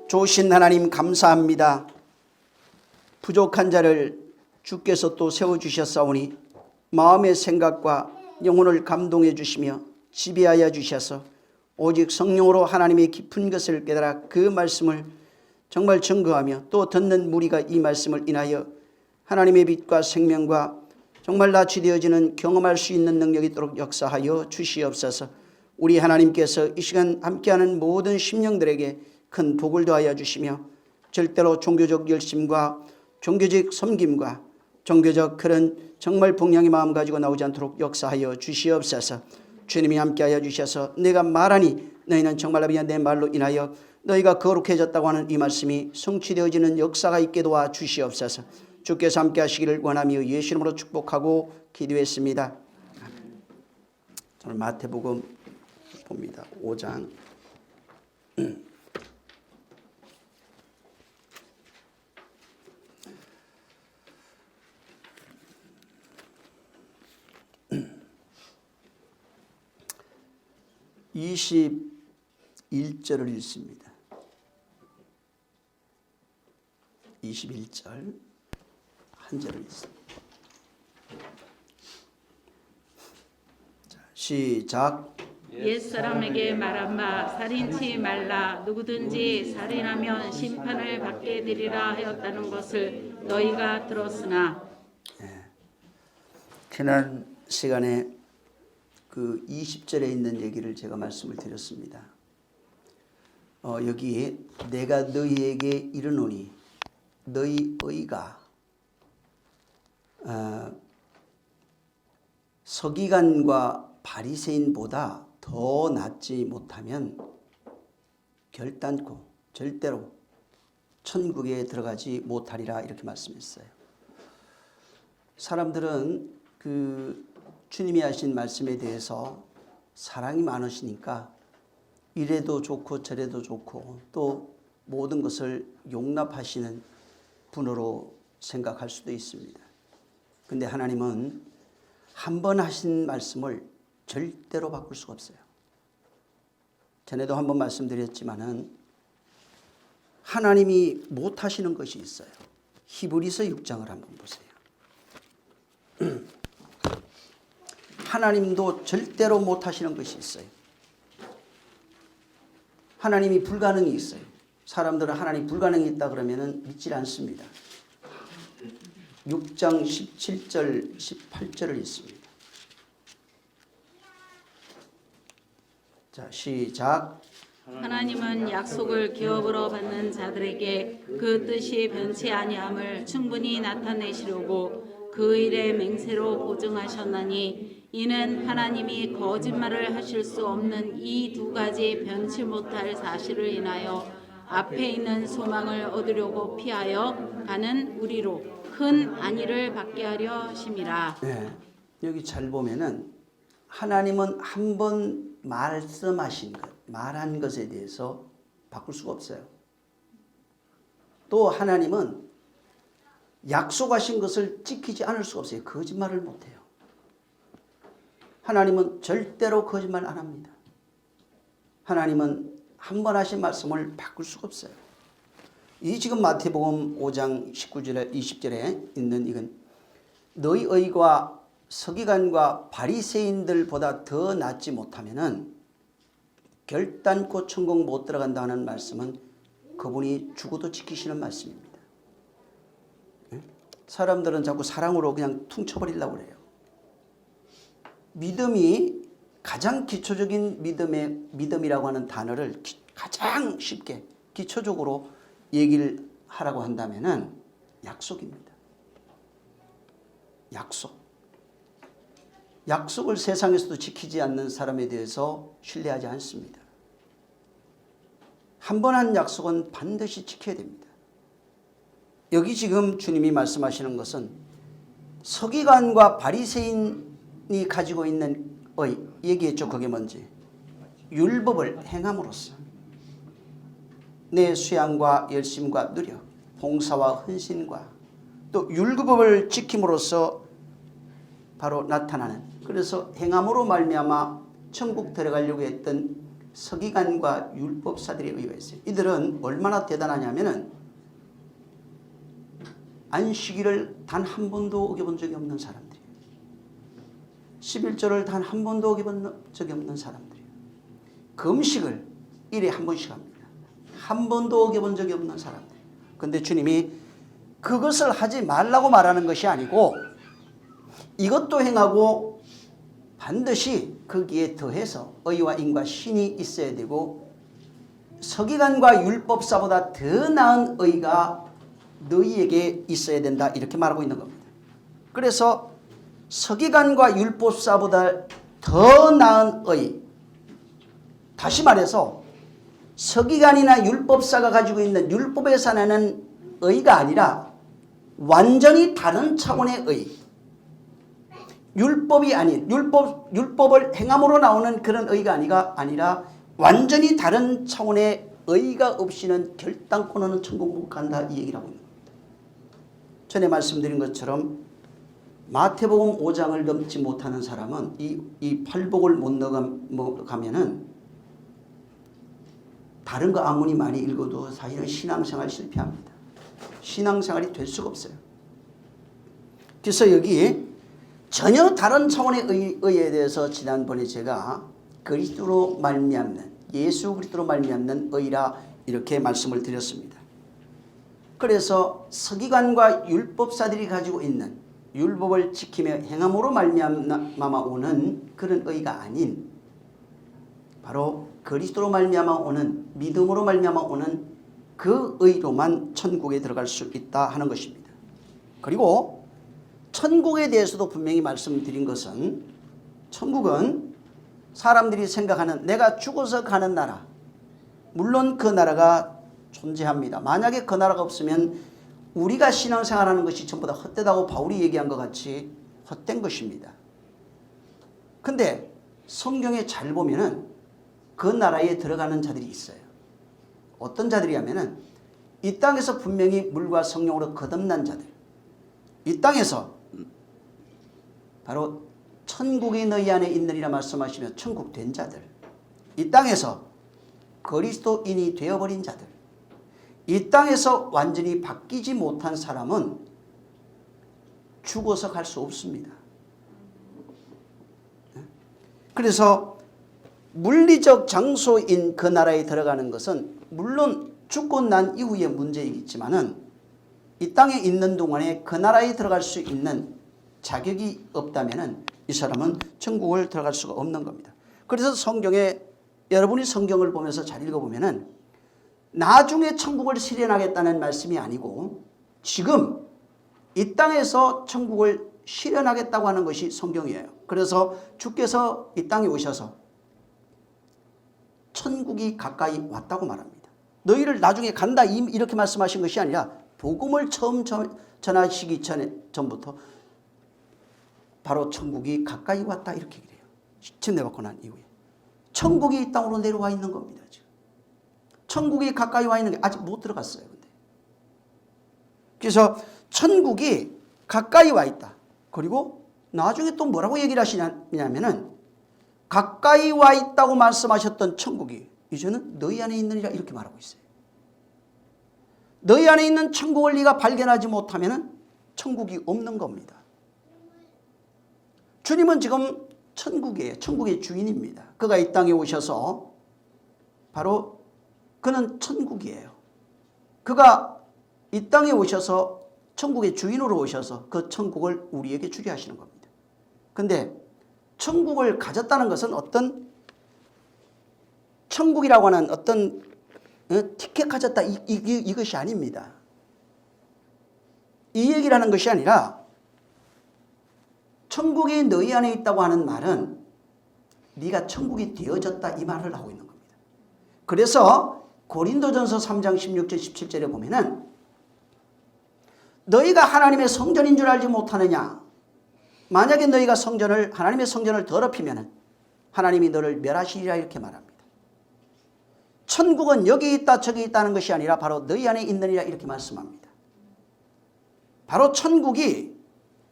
좋으신 하나님 감사합니다. 부족한 자를 주께서 또 세워주셨사오니 마음의 생각과 영혼을 감동해 주시며 지배하여 주셔서 오직 성령으로 하나님의 깊은 것을 깨달아 그 말씀을 정말 증거하며 또 듣는 무리가 이 말씀을 인하여 하나님의 빛과 생명과 정말 낯이 되어지는 경험할 수 있는 능력이 있도록 역사하여 주시옵소서. 우리 하나님께서 이 시간 함께하는 모든 심령들에게 큰 복을 더하여 주시며 절대로 종교적 열심과 종교적 섬김과 종교적 그런 정말 봉양의 마음 가지고 나오지 않도록 역사하여 주시옵소서. 주님이 함께하여 주셔서 내가 말하니 너희는 정말 아버지 내 말로 인하여 너희가 거룩해졌다고 하는 이 말씀이 성취되어지는 역사가 있게 도와 주시옵소서. 주께서 함께하시기를 원하며 예수 이름으로 축복하고 기도했습니다. 저는 마태복음 봅니다. 5장 21절을 읽습니다. 21절 한 절을 읽습니다. 자, 시작. 옛사람에게 말한 바 살인치 말라. 누구든지 살인하면 심판을 받게 되리라 하였다는 것을 너희가 들었으나. 지난 시간에 그 20절에 있는 얘기를 제가 말씀을 드렸습니다. 여기에 내가 너희에게 이르노니 너희 의가 서기관과 바리새인보다 더 낫지 못하면 결단코 절대로 천국에 들어가지 못하리라 이렇게 말씀했어요. 사람들은 그 주님이 하신 말씀에 대해서 사랑이 많으시니까 이래도 좋고 저래도 좋고 또 모든 것을 용납하시는 분으로 생각할 수도 있습니다. 근데 하나님은 한 번 하신 말씀을 절대로 바꿀 수가 없어요. 전에도 한번 말씀드렸지만은 하나님이 못 하시는 것이 있어요. 히브리서 6장을 한번 보세요. 하나님도 절대로 못 하시는 것이 있어요. 하나님이 불가능이 있어요. 사람들은 하나님 불가능이 있다 그러면은 믿지 않습니다. 6장 17절 18절을 읽습니다. 자, 시작. 하나님은 약속을 기업으로 받는 자들에게 그 뜻이 변치 아니함을 충분히 나타내시려고 그 일의 맹세로 보증하셨나니 이는 하나님이 거짓말을 하실 수 없는 이 두 가지 변치 못할 사실을 인하여 앞에 있는 소망을 얻으려고 피하여 가는 우리로 큰 안위를 받게 하려 하심이라. 네, 여기 잘 보면은 하나님은 한 번 말씀하신 것, 말한 것에 대해서 바꿀 수가 없어요. 또 하나님은 약속하신 것을 지키지 않을 수가 없어요. 거짓말을 못해요. 하나님은 절대로 거짓말 안 합니다. 하나님은 한 번 하신 말씀을 바꿀 수가 없어요. 이 지금 마태복음 5장 19절에 20절에 있는 이건 너희 의가 서기관과 바리새인들보다 더 낫지 못하면은 결단코 천국 못 들어간다는 말씀은 그분이 죽어도 지키시는 말씀입니다. 사람들은 자꾸 사랑으로 그냥 퉁쳐버리려고 그래요. 믿음이 가장 기초적인 믿음이라고 하는 단어를 가장 쉽게 기초적으로 얘기를 하라고 한다면은 약속입니다. 약속을 세상에서도 지키지 않는 사람에 대해서 신뢰하지 않습니다. 한 번 한 약속은 반드시 지켜야 됩니다. 여기 지금 주님이 말씀하시는 것은 서기관과 바리새인이 가지고 있는 얘기했죠. 그게 뭔지 율법을 행함으로써 내 수양과 열심과 노력, 봉사와 헌신과 또 율법을 지킴으로써 바로 나타나는, 그래서 행함으로 말미암아 천국 들어가려고 했던 서기관과 율법사들의 의가 있어요. 이들은 얼마나 대단하냐면은 안식일을 단 한 번도 어겨본 적이 없는 사람들이에요. 11조를 단 한 번도 어겨본 적이 없는 사람들이에요. 금식을 일에 한 번씩 합니다. 한 번도 어겨본 적이 없는 사람들이에요. 그런데 주님이 그것을 하지 말라고 말하는 것이 아니고 이것도 행하고 반드시 거기에 더해서 의와 인과 신이 있어야 되고 서기관과 율법사보다 더 나은 의가 너희에게 있어야 된다 이렇게 말하고 있는 겁니다. 그래서 서기관과 율법사보다 더 나은 의, 다시 말해서 서기관이나 율법사가 가지고 있는 율법에서 나는 의가 아니라 완전히 다른 차원의 의, 율법이 아닌 율법을 행함으로 나오는 그런 의가 아니라 완전히 다른 차원의 의가 없이는 결단코는 천국 못 간다 이 얘기를 하고 있는 겁니다. 전에 말씀드린 것처럼 마태복음 5장을 넘지 못하는 사람은 이 팔복을 못 넘어가면은 다른 거 아무리 많이 읽어도 사실은 신앙생활 실패합니다. 신앙생활이 될 수가 없어요. 그래서 여기 전혀 다른 차원의 의에 대해서 지난번에 제가 그리스도로 말미암는 예수 그리스도로 말미암는 의라 이렇게 말씀을 드렸습니다. 그래서 서기관과 율법사들이 가지고 있는 율법을 지키며 행함으로 말미암아 오는 그런 의가 아닌 바로 그리스도로 말미암아 오는 믿음으로 말미암아 오는 그 의로만 천국에 들어갈 수 있다 하는 것입니다. 그리고 천국에 대해서도 분명히 말씀드린 것은 천국은 사람들이 생각하는 내가 죽어서 가는 나라, 물론 그 나라가 존재합니다. 만약에 그 나라가 없으면 우리가 신앙생활하는 것이 전부 다 헛되다고 바울이 얘기한 것 같이 헛된 것입니다. 근데 성경에 잘 보면은 그 나라에 들어가는 자들이 있어요. 어떤 자들이냐면은 이 땅에서 분명히 물과 성령으로 거듭난 자들, 이 땅에서 바로 천국이 너희 안에 있느니라 말씀하시며 천국 된 자들, 이 땅에서 그리스도인이 되어버린 자들, 이 땅에서 완전히 바뀌지 못한 사람은 죽어서 갈 수 없습니다. 그래서 물리적 장소인 그 나라에 들어가는 것은 물론 죽고 난 이후의 문제이겠지만은 이 땅에 있는 동안에 그 나라에 들어갈 수 있는 자격이 없다면은 이 사람은 천국을 들어갈 수가 없는 겁니다. 그래서 성경에 여러분이 성경을 보면서 잘 읽어보면은 나중에 천국을 실현하겠다는 말씀이 아니고 지금 이 땅에서 천국을 실현하겠다고 하는 것이 성경이에요. 그래서 주께서 이 땅에 오셔서 천국이 가까이 왔다고 말합니다. 너희를 나중에 간다 이렇게 말씀하신 것이 아니라 복음을 처음 전하시기 전부터 바로 천국이 가까이 왔다 이렇게 얘기해요. 침례받고 난 이후에 천국이 이 땅으로 내려와 있는 겁니다. 지금 천국이 가까이 와 있는 게 아직 못 들어갔어요. 근데. 그래서 천국이 가까이 와 있다. 그리고 나중에 또 뭐라고 얘기를 하시냐면은 가까이 와 있다고 말씀하셨던 천국이 이제는 너희 안에 있느니라 이렇게 말하고 있어요. 너희 안에 있는 천국을 네가 발견하지 못하면은 천국이 없는 겁니다. 주님은 지금 천국이에요. 천국의 주인입니다. 그가 이 땅에 오셔서 바로 그는 천국이에요. 그가 이 땅에 오셔서 천국의 주인으로 오셔서 그 천국을 우리에게 주게 하시는 겁니다. 그런데 천국을 가졌다는 것은 어떤 천국이라고 하는 어떤 티켓 가졌다 이것이 아닙니다. 이 얘기를 하는 것이 아니라 천국이 너희 안에 있다고 하는 말은 네가 천국이 되어졌다 이 말을 하고 있는 겁니다. 그래서 고린도전서 3장 16절 17절에 보면은 너희가 하나님의 성전인 줄 알지 못하느냐. 만약에 너희가 하나님의 성전을 더럽히면 하나님이 너를 멸하시리라 이렇게 말합니다. 천국은 여기 있다 저기 있다는 것이 아니라 바로 너희 안에 있느니라 이렇게 말씀합니다. 바로 천국이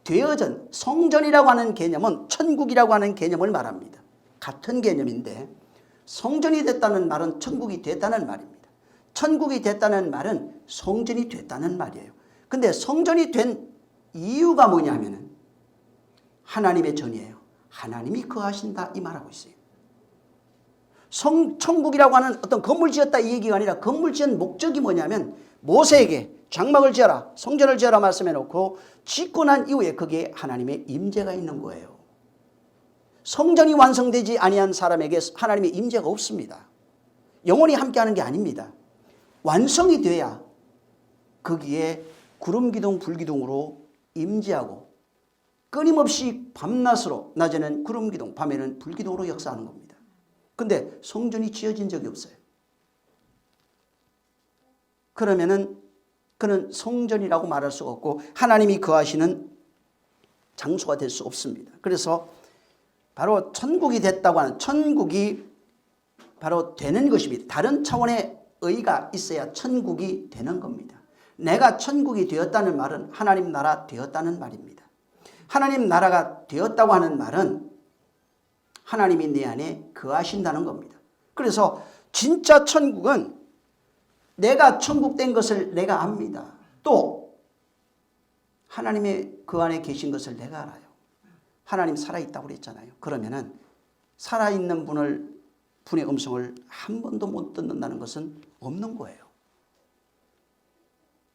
되어진 성전이라고 하는 개념은 천국이라고 하는 개념을 말합니다. 같은 개념인데 성전이 됐다는 말은 천국이 됐다는 말입니다. 천국이 됐다는 말은 성전이 됐다는 말이에요. 근데 성전이 된 이유가 뭐냐면은 하나님의 전이에요. 하나님이 거하신다 이 말하고 있어요. 천국이라고 하는 어떤 건물 지었다 이 얘기가 아니라 건물 지은 목적이 뭐냐면 모세에게 장막을 지어라, 성전을 지어라 말씀해 놓고 짓고 난 이후에 거기에 하나님의 임재가 있는 거예요. 성전이 완성되지 아니한 사람에게 하나님의 임재가 없습니다. 영원히 함께하는 게 아닙니다. 완성이 돼야 거기에 구름기둥 불기둥으로 임재하고 끊임없이 밤낮으로 낮에는 구름기둥 밤에는 불기둥으로 역사하는 겁니다. 근데 성전이 지어진 적이 없어요. 그러면은 그는 성전이라고 말할 수가 없고 하나님이 거하시는 장소가 될 수 없습니다. 그래서 바로 천국이 됐다고 하는 천국이 바로 되는 것입니다. 다른 차원의 의가 있어야 천국이 되는 겁니다. 내가 천국이 되었다는 말은 하나님 나라 되었다는 말입니다. 하나님 나라가 되었다고 하는 말은 하나님이 내 안에 거하신다는 겁니다. 그래서 진짜 천국은 내가 천국 된 것을 내가 압니다. 또 하나님의 그 안에 계신 것을 내가 알아요. 하나님 살아있다고 그랬잖아요. 그러면은 살아있는 분의 음성을 한 번도 못 듣는다는 것은 없는 거예요.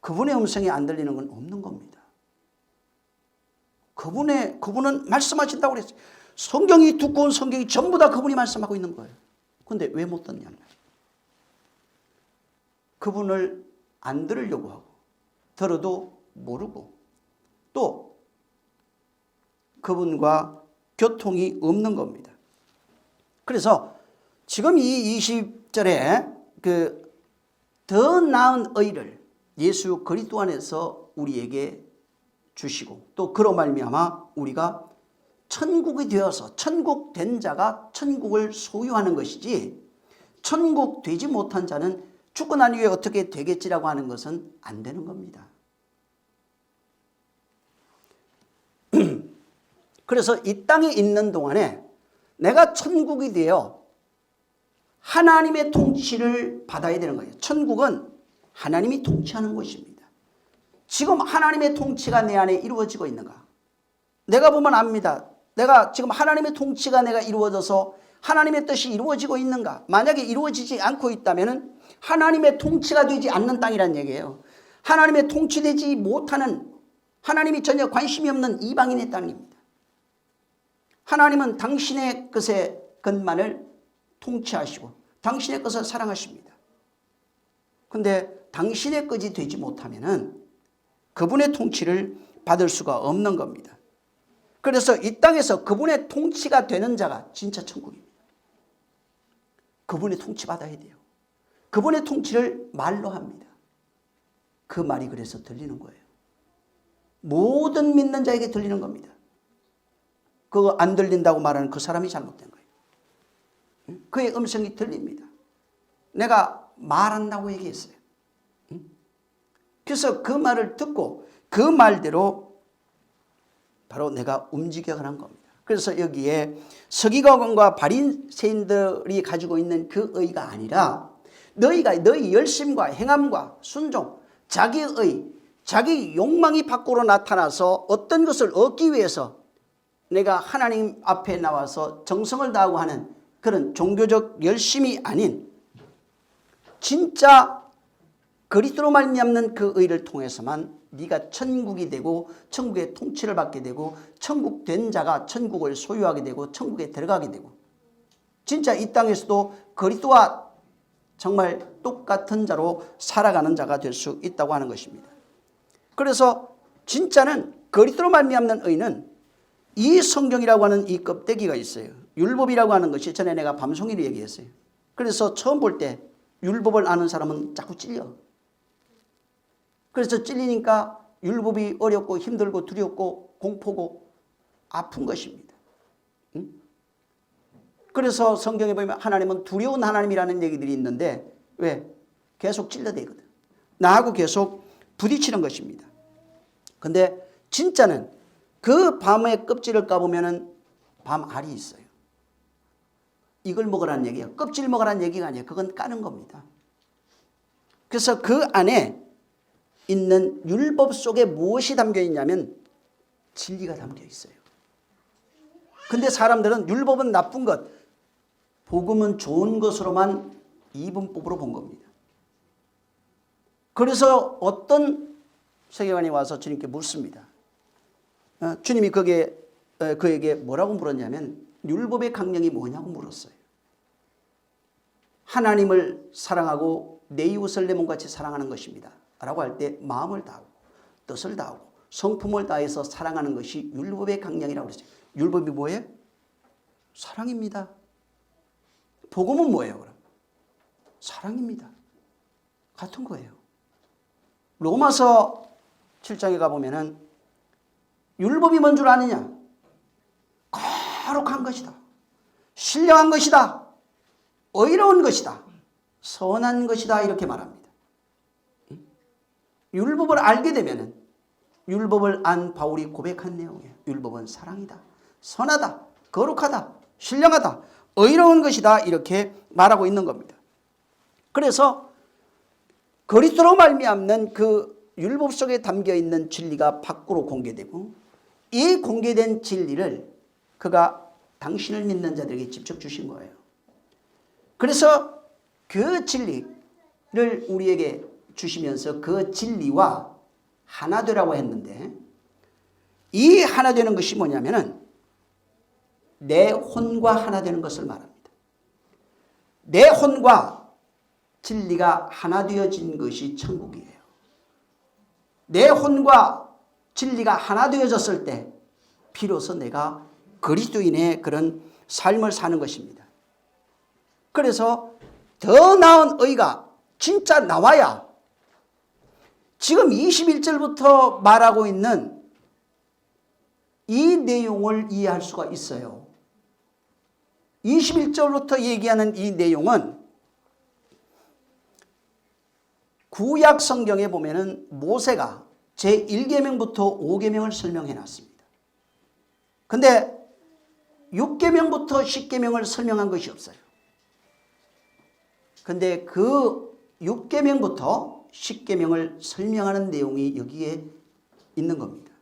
그분의 음성이 안 들리는 건 없는 겁니다. 그분은 말씀하신다고 그랬어요. 성경이 두꺼운 성경이 전부 다 그분이 말씀하고 있는 거예요. 근데 왜 못 듣냐면 그분을 안 들으려고 하고 들어도 모르고 또 그분과 교통이 없는 겁니다. 그래서 지금 이 20절에 더 나은 의를 예수 그리스도 안에서 우리에게 주시고 또 그로 말미암아 우리가 천국이 되어서 천국 된 자가 천국을 소유하는 것이지 천국 되지 못한 자는 죽고 난 이후에 어떻게 되겠지라고 하는 것은 안 되는 겁니다. 그래서 이 땅에 있는 동안에 내가 천국이 되어 하나님의 통치를 받아야 되는 거예요. 천국은 하나님이 통치하는 것입니다. 지금 하나님의 통치가 내 안에 이루어지고 있는가? 내가 보면 압니다. 내가 지금 하나님의 통치가 내가 이루어져서 하나님의 뜻이 이루어지고 있는가? 만약에 이루어지지 않고 있다면 하나님의 통치가 되지 않는 땅이란 얘기예요. 하나님의 통치되지 못하는 하나님이 전혀 관심이 없는 이방인의 땅입니다. 하나님은 당신의 것의 것만을 통치하시고 당신의 것을 사랑하십니다. 그런데 당신의 것이 되지 못하면 그분의 통치를 받을 수가 없는 겁니다. 그래서 이 땅에서 그분의 통치가 되는 자가 진짜 천국입니다. 그분의 통치 받아야 돼요. 그분의 통치를 말로 합니다. 그 말이 그래서 들리는 거예요. 모든 믿는 자에게 들리는 겁니다. 그거 안 들린다고 말하는 그 사람이 잘못된 거예요. 그의 음성이 들립니다. 내가 말한다고 얘기했어요. 그래서 그 말을 듣고 그 말대로 바로 내가 움직여가는 겁니다. 그래서 여기에 서기관과 바리새인들이 가지고 있는 그 의가 아니라 너희 열심과 행함과 순종, 자기의 자기 욕망이 밖으로 나타나서 어떤 것을 얻기 위해서 내가 하나님 앞에 나와서 정성을 다하고 하는 그런 종교적 열심이 아닌 진짜 그리스도로 말미암는 그 의를 통해서만 네가 천국이 되고 천국의 통치를 받게 되고 천국 된 자가 천국을 소유하게 되고 천국에 들어가게 되고 진짜 이 땅에서도 그리스도와 정말 똑같은 자로 살아가는 자가 될 수 있다고 하는 것입니다. 그래서 진짜는 그리스도로 말미암는 의는 이 성경이라고 하는 이 껍데기가 있어요. 율법이라고 하는 것이 전에 내가 밤송이를 얘기했어요. 그래서 처음 볼 때 율법을 아는 사람은 자꾸 찔려. 그래서 찔리니까 율법이 어렵고 힘들고 두렵고 공포고 아픈 것입니다. 그래서 성경에 보면 하나님은 두려운 하나님이라는 얘기들이 있는데 왜? 계속 찔러대거든. 나하고 계속 부딪히는 것입니다. 근데 진짜는 그 밤의 껍질을 까보면 밤알이 있어요. 이걸 먹으라는 얘기예요. 껍질 먹으라는 얘기가 아니에요. 그건 까는 겁니다. 그래서 그 안에 있는 율법 속에 무엇이 담겨 있냐면 진리가 담겨 있어요. 근데 사람들은 율법은 나쁜 것, 복음은 좋은 것으로만 이분법으로 본 겁니다. 그래서 어떤 세계관이 와서 주님께 묻습니다. 주님이 그에게 뭐라고 물었냐면 율법의 강령이 뭐냐고 물었어요. 하나님을 사랑하고 내 이웃을 내 몸같이 사랑하는 것입니다. 라고 할 때 마음을 다하고 뜻을 다하고 성품을 다해서 사랑하는 것이 율법의 강령이라고 그랬어요. 율법이 뭐예요? 사랑입니다. 복음은 뭐예요 그럼? 사랑입니다. 같은 거예요. 로마서 7장에 가보면은 율법이 뭔 줄 아느냐? 거룩한 것이다. 신령한 것이다. 의로운 것이다. 선한 것이다. 이렇게 말합니다. 율법을 알게 되면은 율법을 안 바울이 고백한 내용이에요. 율법은 사랑이다. 선하다. 거룩하다. 신령하다. 의로운 것이다. 이렇게 말하고 있는 겁니다. 그래서 그리스도로 말미암는 그 율법 속에 담겨 있는 진리가 밖으로 공개되고 이 공개된 진리를 그가 당신을 믿는 자들에게 직접 주신 거예요. 그래서 그 진리를 우리에게 주시면서 그 진리와 하나 되라고 했는데 이 하나 되는 것이 뭐냐면은 내 혼과 하나 되는 것을 말합니다. 내 혼과 진리가 하나 되어진 것이 천국이에요. 내 혼과 진리가 하나 되어졌을 때 비로소 내가 그리스도인의 그런 삶을 사는 것입니다. 그래서 더 나은 의가 진짜 나와야 지금 21절부터 말하고 있는 이 내용을 이해할 수가 있어요. 21절부터 얘기하는 이 내용은 구약 성경에 보면은 모세가 제1계명부터 5계명을 설명해 놨습니다. 근데 6계명부터 10계명을 설명한 것이 없어요. 근데 그 6계명부터 10계명을 설명하는 내용이 여기에 있는 겁니다.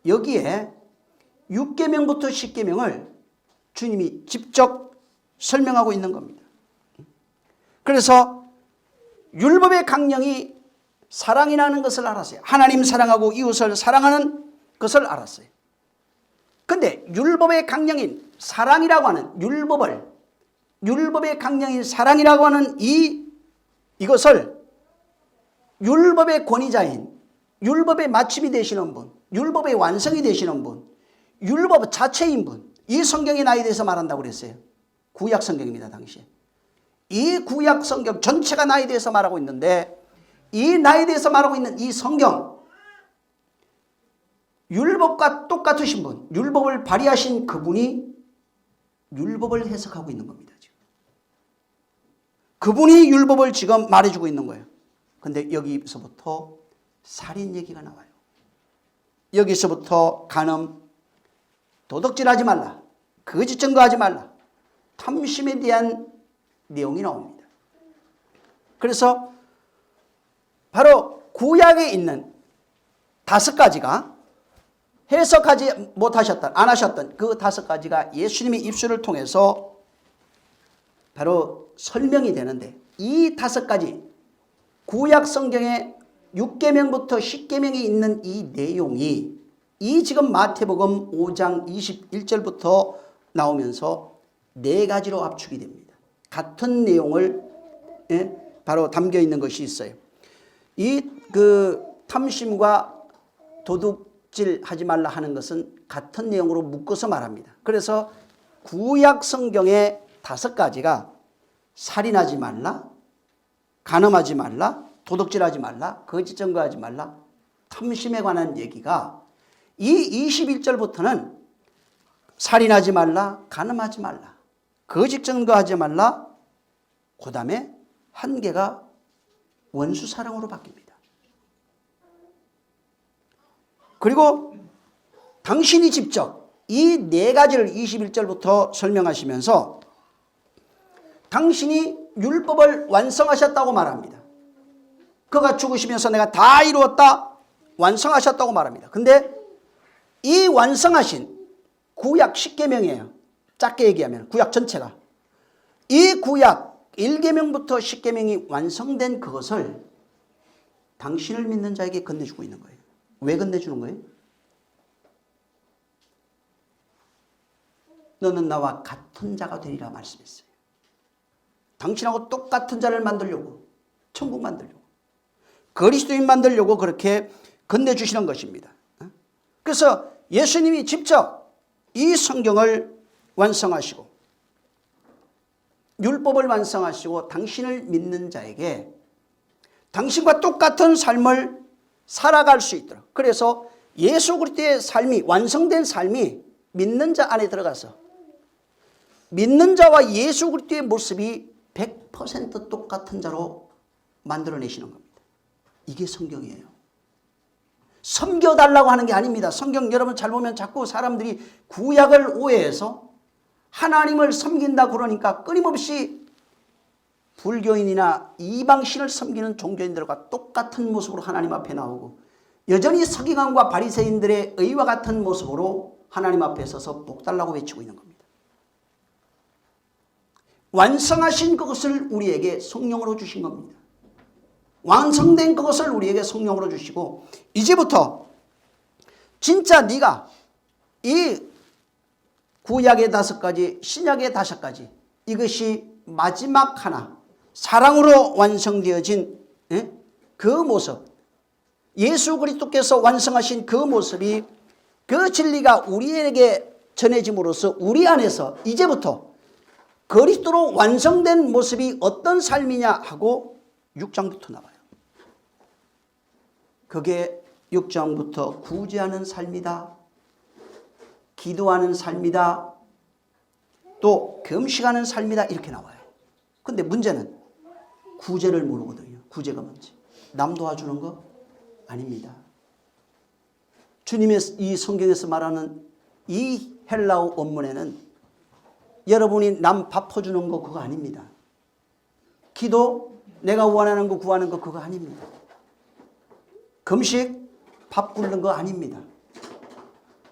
여기에 6계명부터 10계명을 주님이 직접 설명하고 있는 겁니다. 그래서 율법의 강령이 사랑이라는 것을 알았어요. 하나님 사랑하고 이웃을 사랑하는 것을 알았어요. 근데 율법의 강령인 사랑이라고 하는 율법의 강령인 사랑이라고 하는 이것을 율법의 권위자인 율법의 마침이 되시는 분, 율법의 완성이 되시는 분, 율법 자체인 분, 이 성경이 나에 대해서 말한다고 그랬어요. 구약 성경입니다. 당시에. 이 구약 성경 전체가 나에 대해서 말하고 있는데 이 나에 대해서 말하고 있는 이 성경 율법과 똑같으신 분, 율법을 발휘하신 그분이 율법을 해석하고 있는 겁니다. 지금. 그분이 율법을 지금 말해주고 있는 거예요. 근데 여기서부터 살인 얘기가 나와요. 여기서부터 간음, 도둑질하지 말라, 거짓 증거하지 말라, 탐심에 대한 내용이 나옵니다. 그래서 바로 구약에 있는 5가지가 해석하지 못하셨던, 안 하셨던 그 5가지가 예수님의 입술을 통해서 바로 설명이 되는데 이 5가지 구약 성경에 6계명부터 10계명이 있는 이 내용이 이 지금 마태복음 5장 21절부터 나오면서 4가지로 압축이 됩니다. 같은 내용을 바로 담겨 있는 것이 있어요. 이 그 탐심과 도둑질 하지 말라 하는 것은 같은 내용으로 묶어서 말합니다. 그래서 구약 성경의 5가지가 살인하지 말라, 간음하지 말라, 도둑질하지 말라, 거짓 증거하지 말라, 탐심에 관한 얘기가 이 21절부터는 살인하지 말라, 간음하지 말라, 거짓 증거하지 말라, 그 다음에 한 개가 원수 사랑으로 바뀝니다. 그리고 당신이 직접 이 4가지를 21절부터 설명하시면서 당신이 율법을 완성하셨다고 말합니다. 그가 죽으시면서 내가 다 이루었다 완성하셨다고 말합니다. 근데 이 완성하신 구약 10계명이에요. 짧게 얘기하면 구약 전체가. 이 구약 1계명부터 10계명이 완성된 그것을 당신을 믿는 자에게 건네주고 있는 거예요. 왜 건네주는 거예요? 너는 나와 같은 자가 되리라 말씀했어요. 당신하고 똑같은 자를 만들려고, 천국 만들려고, 그리스도인 만들려고 그렇게 건네주시는 것입니다. 그래서 예수님이 직접 이 성경을 완성하시고 율법을 완성하시고 당신을 믿는 자에게 당신과 똑같은 삶을 살아갈 수 있도록, 그래서 예수 그리스도의 삶이, 완성된 삶이 믿는 자 안에 들어가서 믿는 자와 예수 그리스도의 모습이 100% 똑같은 자로 만들어내시는 겁니다. 이게 성경이에요. 섬겨달라고 하는 게 아닙니다. 성경 여러분 잘 보면 자꾸 사람들이 구약을 오해해서 하나님을 섬긴다 그러니까 끊임없이 불교인이나 이방신을 섬기는 종교인들과 똑같은 모습으로 하나님 앞에 나오고 여전히 서기관과 바리새인들의 의와 같은 모습으로 하나님 앞에 서서 복 달라고 외치고 있는 겁니다. 완성하신 그것을 우리에게 성령으로 주신 겁니다. 완성된 그것을 우리에게 성령으로 주시고 이제부터 진짜 네가 이 구약의 5가지, 신약의 5가지, 이것이 마지막 하나 사랑으로 완성되어진 그 모습, 예수 그리스도께서 완성하신 그 모습이, 그 진리가 우리에게 전해짐으로써 우리 안에서 이제부터 그리스도로 완성된 모습이 어떤 삶이냐 하고 6장부터 나와요. 그게 6장부터 구제하는 삶이다, 기도하는 삶이다, 또 금식하는 삶이다, 이렇게 나와요. 근데 문제는 구제를 모르거든요. 구제가 뭔지. 남 도와주는 거 아닙니다. 주님의 이 성경에서 말하는 이 헬라어 원문에는 여러분이 남 밥 퍼주는 거 그거 아닙니다. 기도, 내가 원하는 거 구하는 거 그거 아닙니다. 금식, 밥 굶는 거 아닙니다.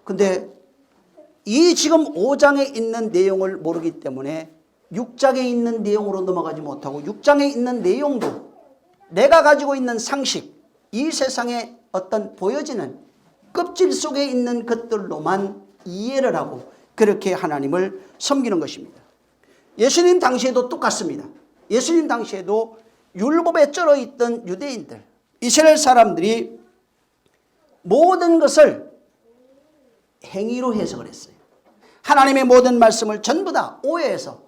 근데 이 지금 5장에 있는 내용을 모르기 때문에 6장에 있는 내용으로 넘어가지 못하고 6장에 있는 내용도 내가 가지고 있는 상식, 이 세상에 어떤 보여지는 껍질 속에 있는 것들로만 이해를 하고 그렇게 하나님을 섬기는 것입니다. 예수님 당시에도 똑같습니다. 예수님 당시에도 율법에 쩔어 있던 유대인들, 이스라엘 사람들이 모든 것을 행위로 해석을 했어요. 하나님의 모든 말씀을 전부 다 오해해서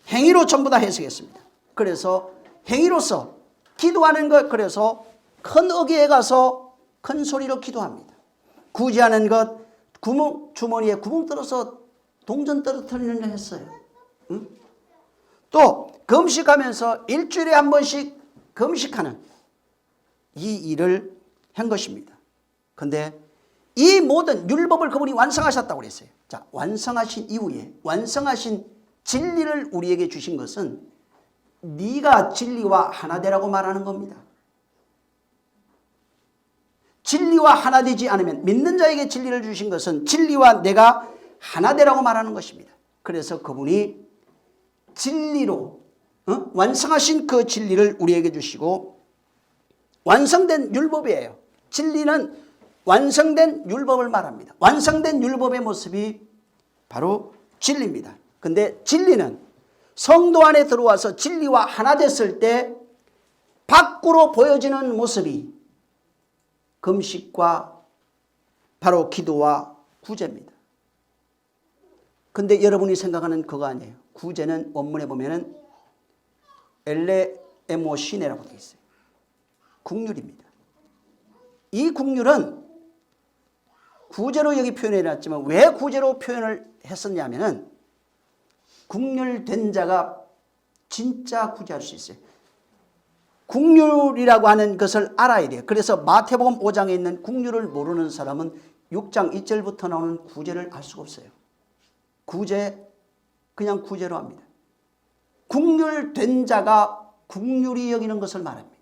행위로 전부 다 해석했습니다. 그래서 행위로서 기도하는 것, 그래서 큰 어귀에 가서 큰 소리로 기도합니다. 구제하는 것, 주머니에 구멍 뚫어서 동전 떨어뜨리는 걸 했어요. 응? 또 금식하면서 일주일에 한 번씩 금식하는 이 일을 한 것입니다. 그런데 이 모든 율법을 그분이 완성하셨다고 그랬어요. 자, 완성하신 이후에 완성하신 진리를 우리에게 주신 것은 네가 진리와 하나 되라고 말하는 겁니다. 진리와 하나 되지 않으면, 믿는 자에게 진리를 주신 것은 진리와 내가 하나 되라고 말하는 것입니다. 그래서 그분이 진리로 완성하신 그 진리를 우리에게 주시고, 완성된 율법이에요. 진리는 완성된 율법을 말합니다. 완성된 율법의 모습이 바로 진리입니다. 근데 진리는 성도 안에 들어와서 진리와 하나 됐을 때 밖으로 보여지는 모습이 금식과 바로 기도와 구제입니다. 근데 여러분이 생각하는 그거 아니에요. 구제는 원문에 보면은 엘레에모시네라고 되어 있어요. 국률입니다. 이 국률은 구제로 여기 표현해 놨지만 왜 구제로 표현을 했었냐면은 국률된 자가 진짜 구제할 수 있어요. 국률이라고 하는 것을 알아야 돼요. 그래서 마태복음 5장에 있는 국률을 모르는 사람은 6장 2절부터 나오는 구제를 알 수가 없어요. 구제, 그냥 구제로 합니다. 국률된 자가 국률이 여기는 것을 말합니다.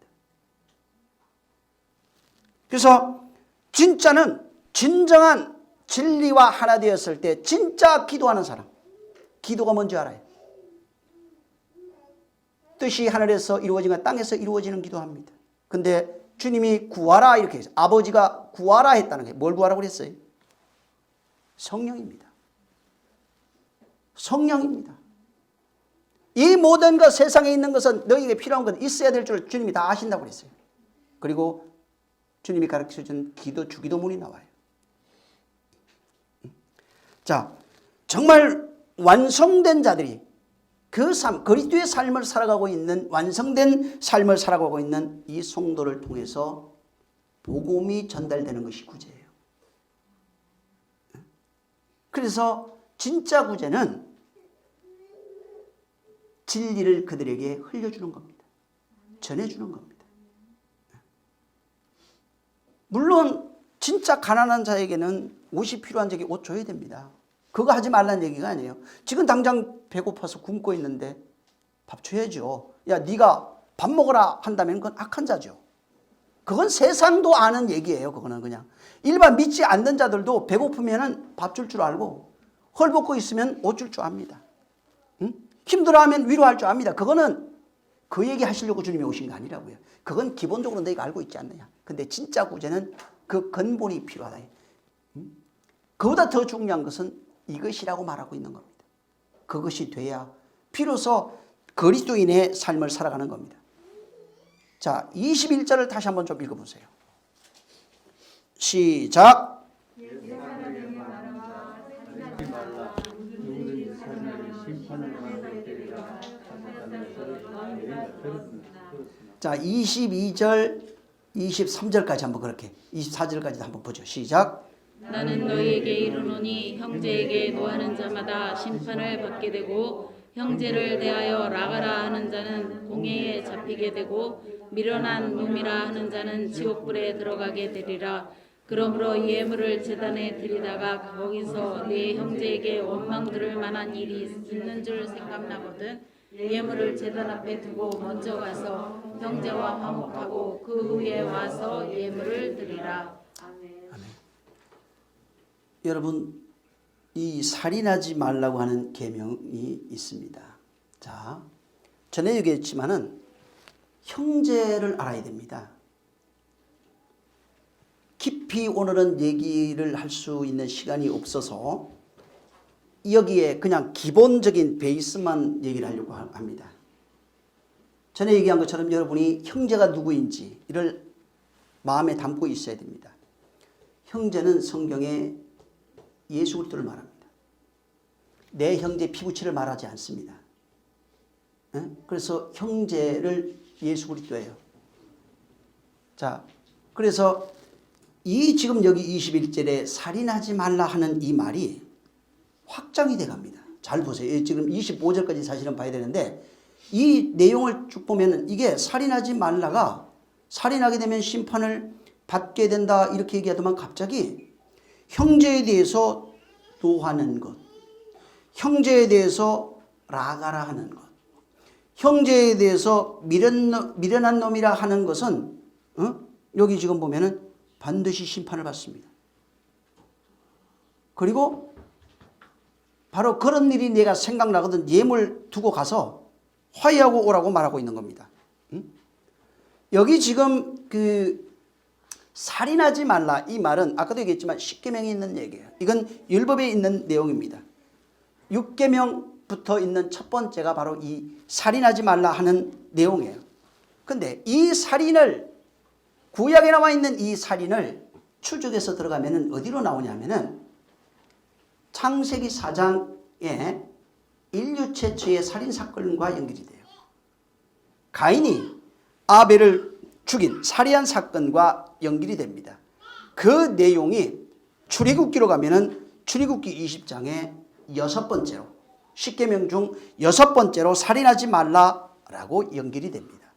그래서 진짜는 진정한 진리와 하나 되었을 때 진짜 기도하는 사람, 기도가 뭔지 알아요. 뜻이 하늘에서 이루어지는 땅에서 이루어지는 기도합니다. 근데 주님이 구하라 이렇게 했어요. 아버지가 구하라 했다는 게 뭘 구하라고 그랬어요? 성령입니다. 성령입니다. 이 모든 것 세상에 있는 것은 너희에게 필요한 것 있어야 될 줄 주님이 다 아신다고 그랬어요. 그리고 주님이 가르쳐준 기도 주기도문이 나와요. 자, 정말 완성된 자들이 그 삶, 그리스도의 삶을 살아가고 있는 완성된 삶을 살아가고 있는 이 성도를 통해서 복음이 전달되는 것이 구제예요. 그래서 진짜 구제는 진리를 그들에게 흘려주는 겁니다. 전해주는 겁니다. 물론 진짜 가난한 자에게는 옷이 필요한 자에게 옷 줘야 됩니다. 그거 하지 말라는 얘기가 아니에요. 지금 당장 배고파서 굶고 있는데 밥 줘야죠. 야, 네가 밥 먹어라 한다면 그건 악한 자죠. 그건 세상도 아는 얘기예요. 그거는 그냥 일반 믿지 않는 자들도 배고프면 밥 줄 줄 알고 헐벗고 있으면 옷 줄 줄 압니다. 응? 힘들어하면 위로할 줄 압니다. 그거는 그 얘기 하시려고 주님이 오신 거 아니라고요. 그건 기본적으로 너희가 알고 있지 않느냐. 근데 진짜 구제는 그 근본이 필요하다. 그보다 더 중요한 것은 이것이라고 말하고 있는 겁니다. 그것이 돼야 비로소 그리스도인의 삶을 살아가는 겁니다. 자, 21절을 다시 한번 좀 읽어보세요. 시작. 자, 22절, 23절까지 한번 그렇게 24절까지 한번 보죠. 시작. 나는 너희에게 이르노니 형제에게 노하는 자마다 심판을 받게 되고 형제를 대하여 라가라 하는 자는 공회에 잡히게 되고 미련한 놈이라 하는 자는 지옥불에 들어가게 되리라. 그러므로 예물을 제단에 드리다가 거기서 네 형제에게 원망 들을 만한 일이 있는 줄 생각나거든 예물을 제단 앞에 두고 먼저 가서 형제와 화목하고 그 후에 와서 예물을 드리라. 아멘. 여러분, 이 살인하지 말라고 하는 계명이 있습니다. 자, 전에 얘기했지만은 형제를 알아야 됩니다. 깊이 오늘은 얘기를 할 수 있는 시간이 없어서 여기에 그냥 기본적인 베이스만 얘기를 하려고 합니다. 전에 얘기한 것처럼 여러분이 형제가 누구인지를 마음에 담고 있어야 됩니다. 형제는 성경에 예수 그리스도를 말합니다. 내 형제 피부치를 말하지 않습니다. 그래서 형제를 예수 그리스도예요. 자, 그래서 이 지금 여기 21절에 살인하지 말라 하는 이 말이 확장이 돼 갑니다. 잘 보세요. 지금 25절까지 사실은 봐야 되는데 이 내용을 쭉 보면은 이게 살인하지 말라가 살인하게 되면 심판을 받게 된다 이렇게 얘기하더만 갑자기 형제에 대해서 노하는 것, 형제에 대해서 라가라 하는 것, 형제에 대해서 미련한 놈이라 하는 것은 여기 지금 보면은 반드시 심판을 받습니다. 그리고 바로 그런 일이 내가 생각나거든 예물 두고 가서 화해하고 오라고 말하고 있는 겁니다. 여기 지금 그 살인하지 말라 이 말은 아까도 얘기했지만 10계명에 있는 얘기예요. 이건 율법에 있는 내용입니다. 6계명부터 있는 첫 번째가 바로 이 살인하지 말라 하는 내용이에요. 근데 이 살인을 구약에 나와 있는 이 살인을 추적해서 들어가면은 어디로 나오냐면은 창세기 4장에 인류 최초의 살인 사건과 연결이 돼요. 가인이 아벨을 죽인 살해한 사건과 연결이 됩니다. 그 내용이 출애굽기로 가면은 출애굽기 20장에 6번째로 10계명 중 6번째로 살인하지 말라라고 연결이 됩니다.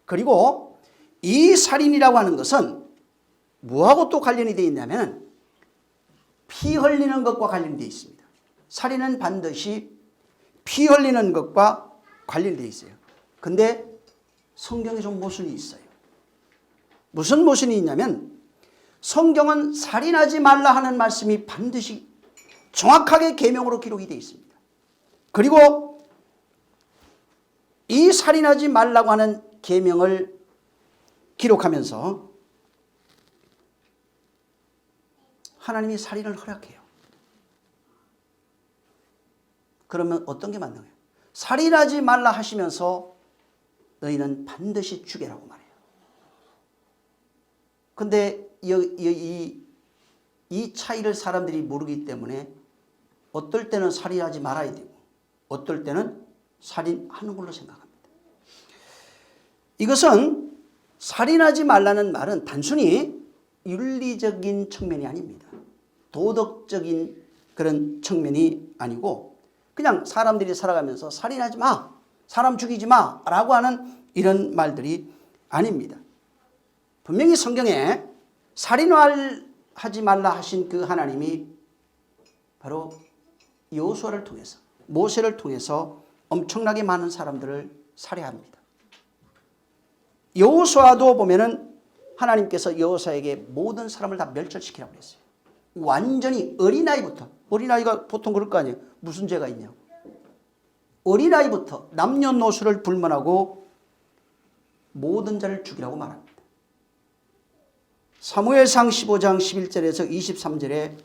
그리고 이 살인이라고 하는 것은 뭐하고 또 관련이 되어 있냐면 피 흘리는 것과 관련이 되어 있습니다. 살인은 반드시 피 흘리는 것과 관련되어 있어요. 근데 성경에 좀 모순이 있어요. 무슨 모순이 있냐면 성경은 살인하지 말라 하는 말씀이 반드시 정확하게 계명으로 기록이 되어 있습니다. 그리고 이 살인하지 말라고 하는 계명을 기록하면서 하나님이 살인을 허락해요. 그러면 어떤 게 맞는 거예요? 살인하지 말라 하시면서 너희는 반드시 죽여라고 말해요. 근데 이 차이를 사람들이 모르기 때문에 어떨 때는 살인하지 말아야 되고 어떨 때는 살인하는 걸로 생각합니다. 이것은 살인하지 말라는 말은 단순히 윤리적인 측면이 아닙니다. 도덕적인 그런 측면이 아니고 그냥 사람들이 살아가면서 살인하지 마, 사람 죽이지 마 라고 하는 이런 말들이 아닙니다. 분명히 성경에 살인하지 말라 하신 그 하나님이 바로 여호수아를 통해서 모세를 통해서 엄청나게 많은 사람들을 살해합니다. 여호수아도 보면은 하나님께서 여호수아에게 모든 사람을 다 멸절시키라고 그랬어요. 완전히 어린아이부터, 어린아이가 보통 그럴 거 아니에요. 무슨 죄가 있냐고. 어린아이부터 남녀노소를 불문하고 모든 자를 죽이라고 말합니다. 사무엘상 15장 11절에서 23절에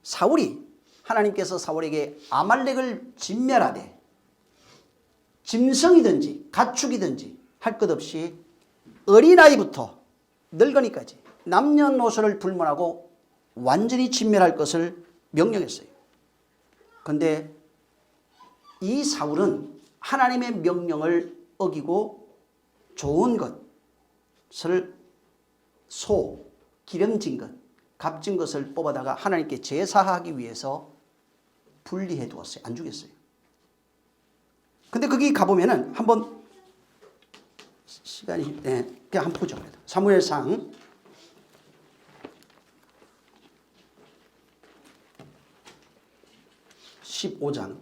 사울이 하나님께서 사울에게 아말렉을 진멸하되 짐승이든지 가축이든지 할 것 없이 어린아이부터 늙은이까지 남녀노소를 불문하고 완전히 진멸할 것을 명령했어요. 그런데 이 사울은 하나님의 명령을 어기고 좋은 것을 소, 기름진 것, 값진 것을 뽑아다가 하나님께 제사하기 위해서 분리해 두었어요. 안 죽였어요. 근데 거기 가보면은 한번 시간이 그냥 한번 보죠. 사무엘상 15장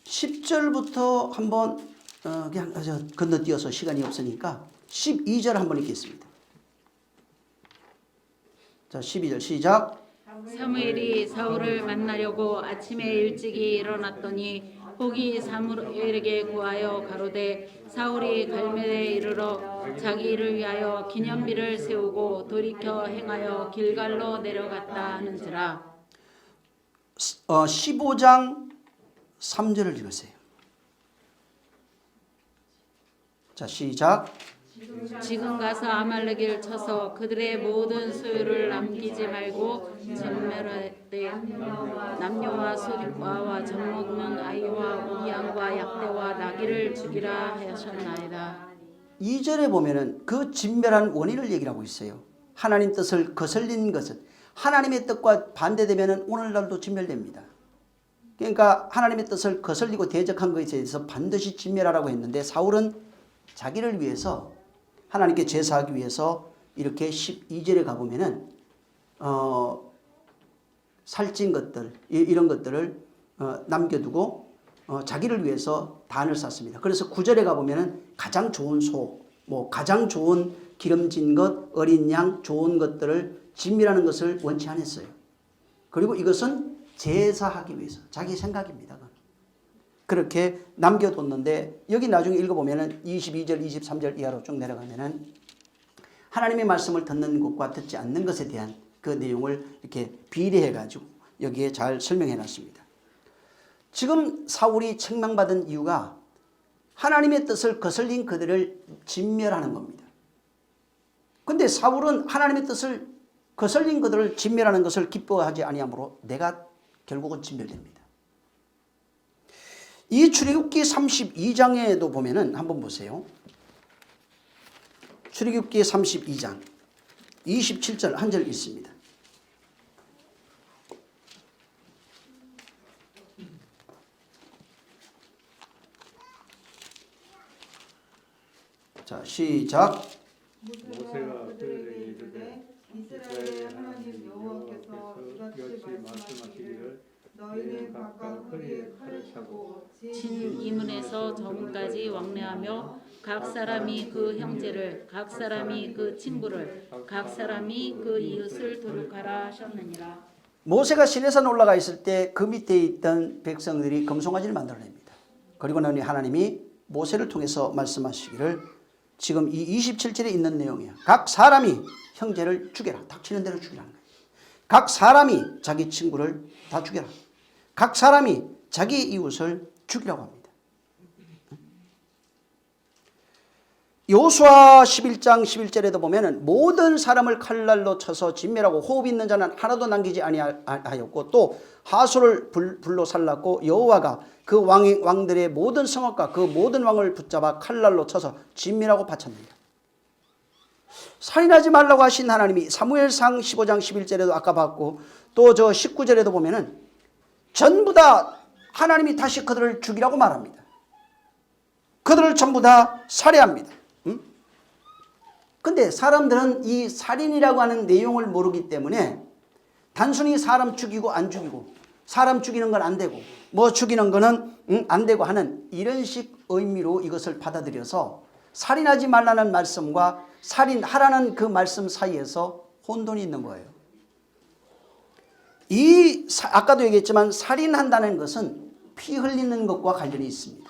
10절부터 한번 그냥 건너뛰어서 시간이 없으니까 12절 한번 읽겠습니다. 자, 12절 시작. 사무엘이 사울을 만나려고 아침에 일찍이 일어났더니 혹이 사무엘에게 구하여 가로되 사울이 갈멜에 이르러 자기 일을 위하여 기념비를 세우고 돌이켜 행하여 길갈로 내려갔다 하는지라. 15장 3절을 읽으세요. 자, 시작. 지금 가서 아말렉을 쳐서 그들의 모든 소유를 남기지 말고 진멸하되 남녀와 소리과와 젖먹는 아이와 우리 양과 약대와 나귀를 죽이라 하셨나이다. 2절에 보면은 그 진멸한 원인을 얘기를 하고 있어요. 하나님 뜻을 거슬린 것은 하나님의 뜻과 반대되면은 오늘날도 진멸됩니다. 그러니까 하나님의 뜻을 거슬리고 대적한 것에 대해서 반드시 진멸하라고 했는데 사울은 자기를 위해서 하나님께 제사하기 위해서 이렇게 12절에 가보면은 살찐 것들 이런 것들을 남겨두고 자기를 위해서 단을 쌓습니다. 그래서 9절에 가보면은 가장 좋은 소, 뭐 가장 좋은 기름진 것, 어린 양, 좋은 것들을 진멸하는 것을 원치 않았어요. 그리고 이것은 제사하기 위해서 자기 생각입니다. 그렇게 남겨뒀는데 여기 나중에 읽어보면은 22절, 23절 이하로 쭉 내려가면은 하나님의 말씀을 듣는 것과 듣지 않는 것에 대한 그 내용을 이렇게 비례해가지고 여기에 잘 설명해 놨습니다. 지금 사울이 책망받은 이유가 하나님의 뜻을 거슬린 그들을 진멸하는 겁니다. 근데 사울은 하나님의 뜻을 거슬린 그들을 진멸하는 것을 기뻐하지 아니하므로 내가 결국은 진멸됩니다. 이 출애굽기 32장에도 보면은 한번 보세요. 출애굽기 32장 27절 한 절 있습니다. 시작. 모세가 그들에게 이르되 이스라엘의 하나님 여호와께서 이같이 말씀하시기를 너희는 각각 허리에 칼을 차고 진 이문에서 저문까지 왕래하며 각 사람이 그 형제를 각 사람이 그 친구를 각 사람이 그 이웃을 도륙하라 하셨느니라. 모세가 시내산 올라가 있을 때 그 밑에 있던 백성들이 금송아지를 만들어냅니다. 그리고 나니 하나님이 모세를 통해서 말씀하시기를 지금 이 27절에 있는 내용이야. 각 사람이 형제를 죽여라. 닥치는 대로 죽이라는 거예요. 각 사람이 자기 친구를 다 죽여라. 각 사람이 자기 이웃을 죽이라고 합니다. 여호수아 11장 11절에도 보면은 모든 사람을 칼날로 쳐서 진멸하고 호흡 있는 자는 하나도 남기지 아니하였고 또 하소를 불로 살랐고 여호와가 그 왕들의 모든 성읍과 그 모든 왕을 붙잡아 칼날로 쳐서 진멸하고 바쳤느니라. 살인하지 말라고 하신 하나님이 사무엘상 15장 11절에도 아까 봤고 또 저 19절에도 보면은 전부 다 하나님이 다시 그들을 죽이라고 말합니다. 그들을 전부 다 살해합니다. 근데 사람들은 이 살인이라고 하는 내용을 모르기 때문에 단순히 사람 죽이고 안 죽이고 사람 죽이는 건 안 되고 뭐 죽이는 거는 안 되고 하는 이런 식 의미로 이것을 받아들여서 살인하지 말라는 말씀과 살인하라는 그 말씀 사이에서 혼돈이 있는 거예요. 아까도 얘기했지만 살인한다는 것은 피 흘리는 것과 관련이 있습니다.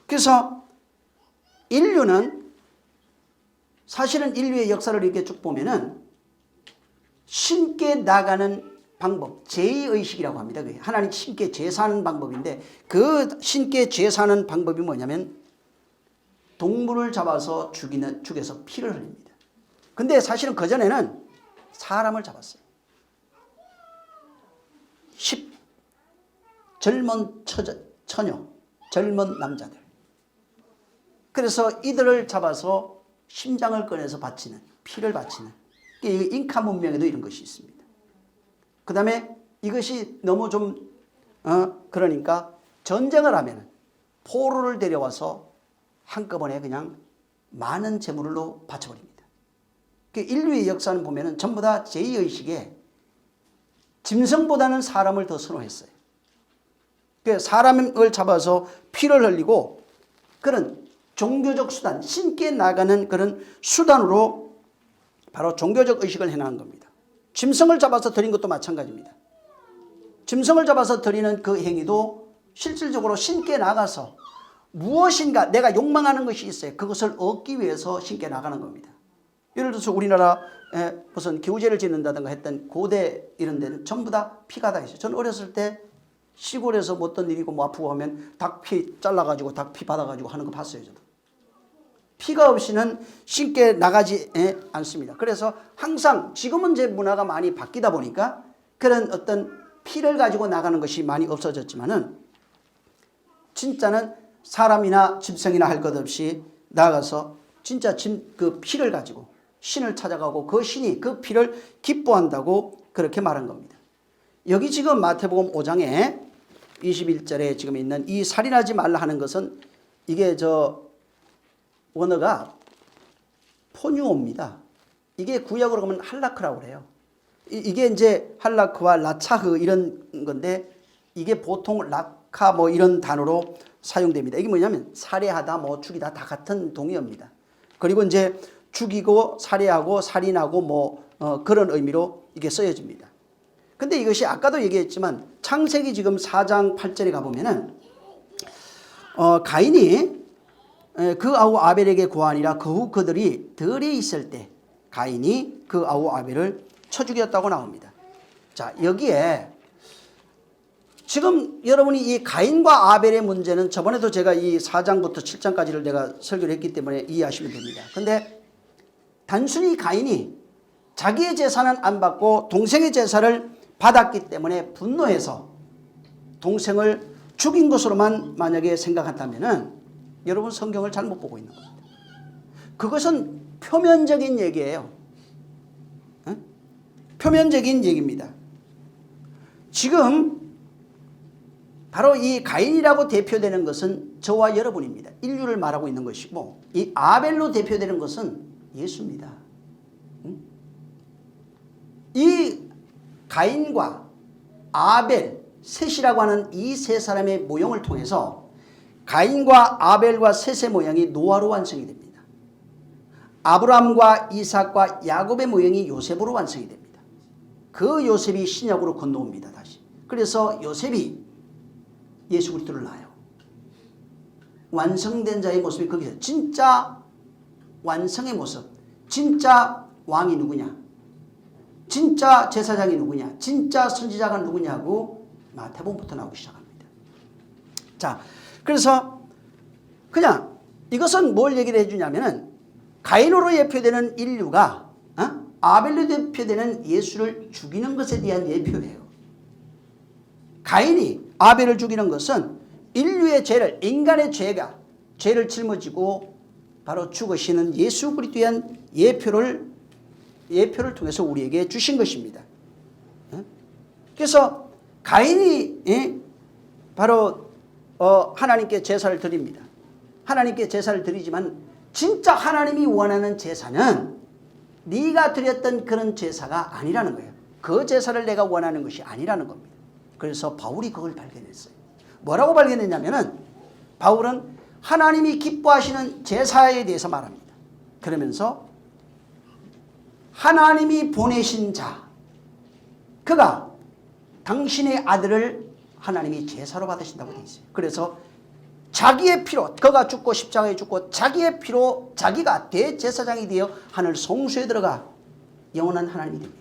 그래서 인류는 사실은 인류의 역사를 이렇게 쭉 보면은 신께 나가는 방법, 제의의식이라고 합니다. 하나님 신께 제사하는 방법인데 그 신께 제사하는 방법이 뭐냐면 동물을 잡아서 죽여서 피를 흘립니다. 근데 사실은 그전에는 사람을 잡았어요. 젊은 처녀, 젊은 남자들. 그래서 이들을 잡아서 심장을 꺼내서 바치는, 피를 바치는. 잉카 문명에도 이런 것이 있습니다. 그 다음에 이것이 너무 좀 그러니까 전쟁을 하면 포로를 데려와서 한꺼번에 그냥 많은 재물로 바쳐버립니다. 인류의 역사는 보면은 전부 다 제의의식에 짐승보다는 사람을 더 선호했어요. 사람을 잡아서 피를 흘리고 그런 종교적 수단, 신께 나가는 그런 수단으로 바로 종교적 의식을 해나간 겁니다. 짐승을 잡아서 드린 것도 마찬가지입니다. 짐승을 잡아서 드리는 그 행위도 실질적으로 신께 나가서 무엇인가 내가 욕망하는 것이 있어요. 그것을 얻기 위해서 신께 나가는 겁니다. 예를 들어서 우리나라에 무슨 기우제를 짓는다든가 했던 고대 이런 데는 전부 다 피가 다 있어요. 저는 어렸을 때 시골에서 뭐 어떤 일이고 뭐 아프고 하면 닭피 잘라가지고 닭피 받아가지고 하는 거 봤어요. 저도. 피가 없이는 신께 나가지 않습니다. 그래서 항상 지금은 이제 문화가 많이 바뀌다 보니까 그런 어떤 피를 가지고 나가는 것이 많이 없어졌지만은 진짜는 사람이나 짐승이나 할 것 없이 나가서 진짜 그 피를 가지고 신을 찾아가고 그 신이 그 피를 기뻐한다고 그렇게 말한 겁니다. 여기 지금 마태복음 5장에 21절에 지금 있는 이 살인하지 말라 하는 것은 이게 원어가 포뉴오입니다. 이게 구약으로 보면 할라크라고 그래요. 이게 이제 할라크와 라차흐 이런 건데 이게 보통 라카 뭐 이런 단어로 사용됩니다. 이게 뭐냐면 살해하다 뭐 죽이다 다 같은 동의어입니다. 그리고 이제 죽이고 살해하고 살인하고 뭐 그런 의미로 이게 쓰여집니다. 근데 이것이 아까도 얘기했지만 창세기 지금 4장 8절에 가보면은 가인이 그 아우 아벨에게 고하니라. 그 후 그들이 들에 있을 때 가인이 그 아우 아벨을 쳐 죽였다고 나옵니다. 자, 여기에 지금 여러분이 이 가인과 아벨의 문제는 저번에도 제가 이 4장부터 7장까지를 내가 설교를 했기 때문에 이해하시면 됩니다. 근데 단순히 가인이 자기의 제사는 안 받고 동생의 제사를 받았기 때문에 분노해서 동생을 죽인 것으로만 만약에 생각한다면은 여러분 성경을 잘못 보고 있는 겁니다. 그것은 표면적인 얘기예요. 표면적인 얘기입니다. 지금 바로 이 가인이라고 대표되는 것은 저와 여러분입니다. 인류를 말하고 있는 것이고 이 아벨로 대표되는 것은 예수입니다. 이 가인과 아벨, 셋이라고 하는 이 세 사람의 모형을 통해서 가인과 아벨과 셋의 모양이 노아로 완성이 됩니다. 아브라함과 이삭과 야곱의 모형이 요셉으로 완성이 됩니다. 그 요셉이 신약으로 건너옵니다. 다시. 그래서 요셉이 예수 그리스도를 낳아요. 완성된 자의 모습이 거기서 진짜 완성의 모습, 진짜 왕이 누구냐, 진짜 제사장이 누구냐, 진짜 선지자가 누구냐고 마태복음부터 나오기 시작합니다. 자, 그래서 그냥 이것은 뭘 얘기를 해주냐면은 가인으로 예표되는 인류가 아벨로 대표되는 예수를 죽이는 것에 대한 예표예요. 가인이 아벨을 죽이는 것은 인류의 죄를, 인간의 죄를 짊어지고 바로 죽으시는 예수 그리스도에 대한 예표를 통해서 우리에게 주신 것입니다. 그래서 가인이 바로 하나님께 제사를 드립니다. 하나님께 제사를 드리지만 진짜 하나님이 원하는 제사는 네가 드렸던 그런 제사가 아니라는 거예요. 그 제사를 내가 원하는 것이 아니라는 겁니다. 그래서 바울이 그걸 발견했어요. 뭐라고 발견했냐면은 바울은 하나님이 기뻐하시는 제사에 대해서 말합니다. 그러면서 하나님이 보내신 자, 그가 당신의 아들을 하나님이 제사로 받으신다고 되어 있어요. 그래서 자기의 피로, 그가 죽고 십자가에 죽고 자기의 피로 자기가 대제사장이 되어 하늘 성소에 들어가 영원한 하나님이 됩니다.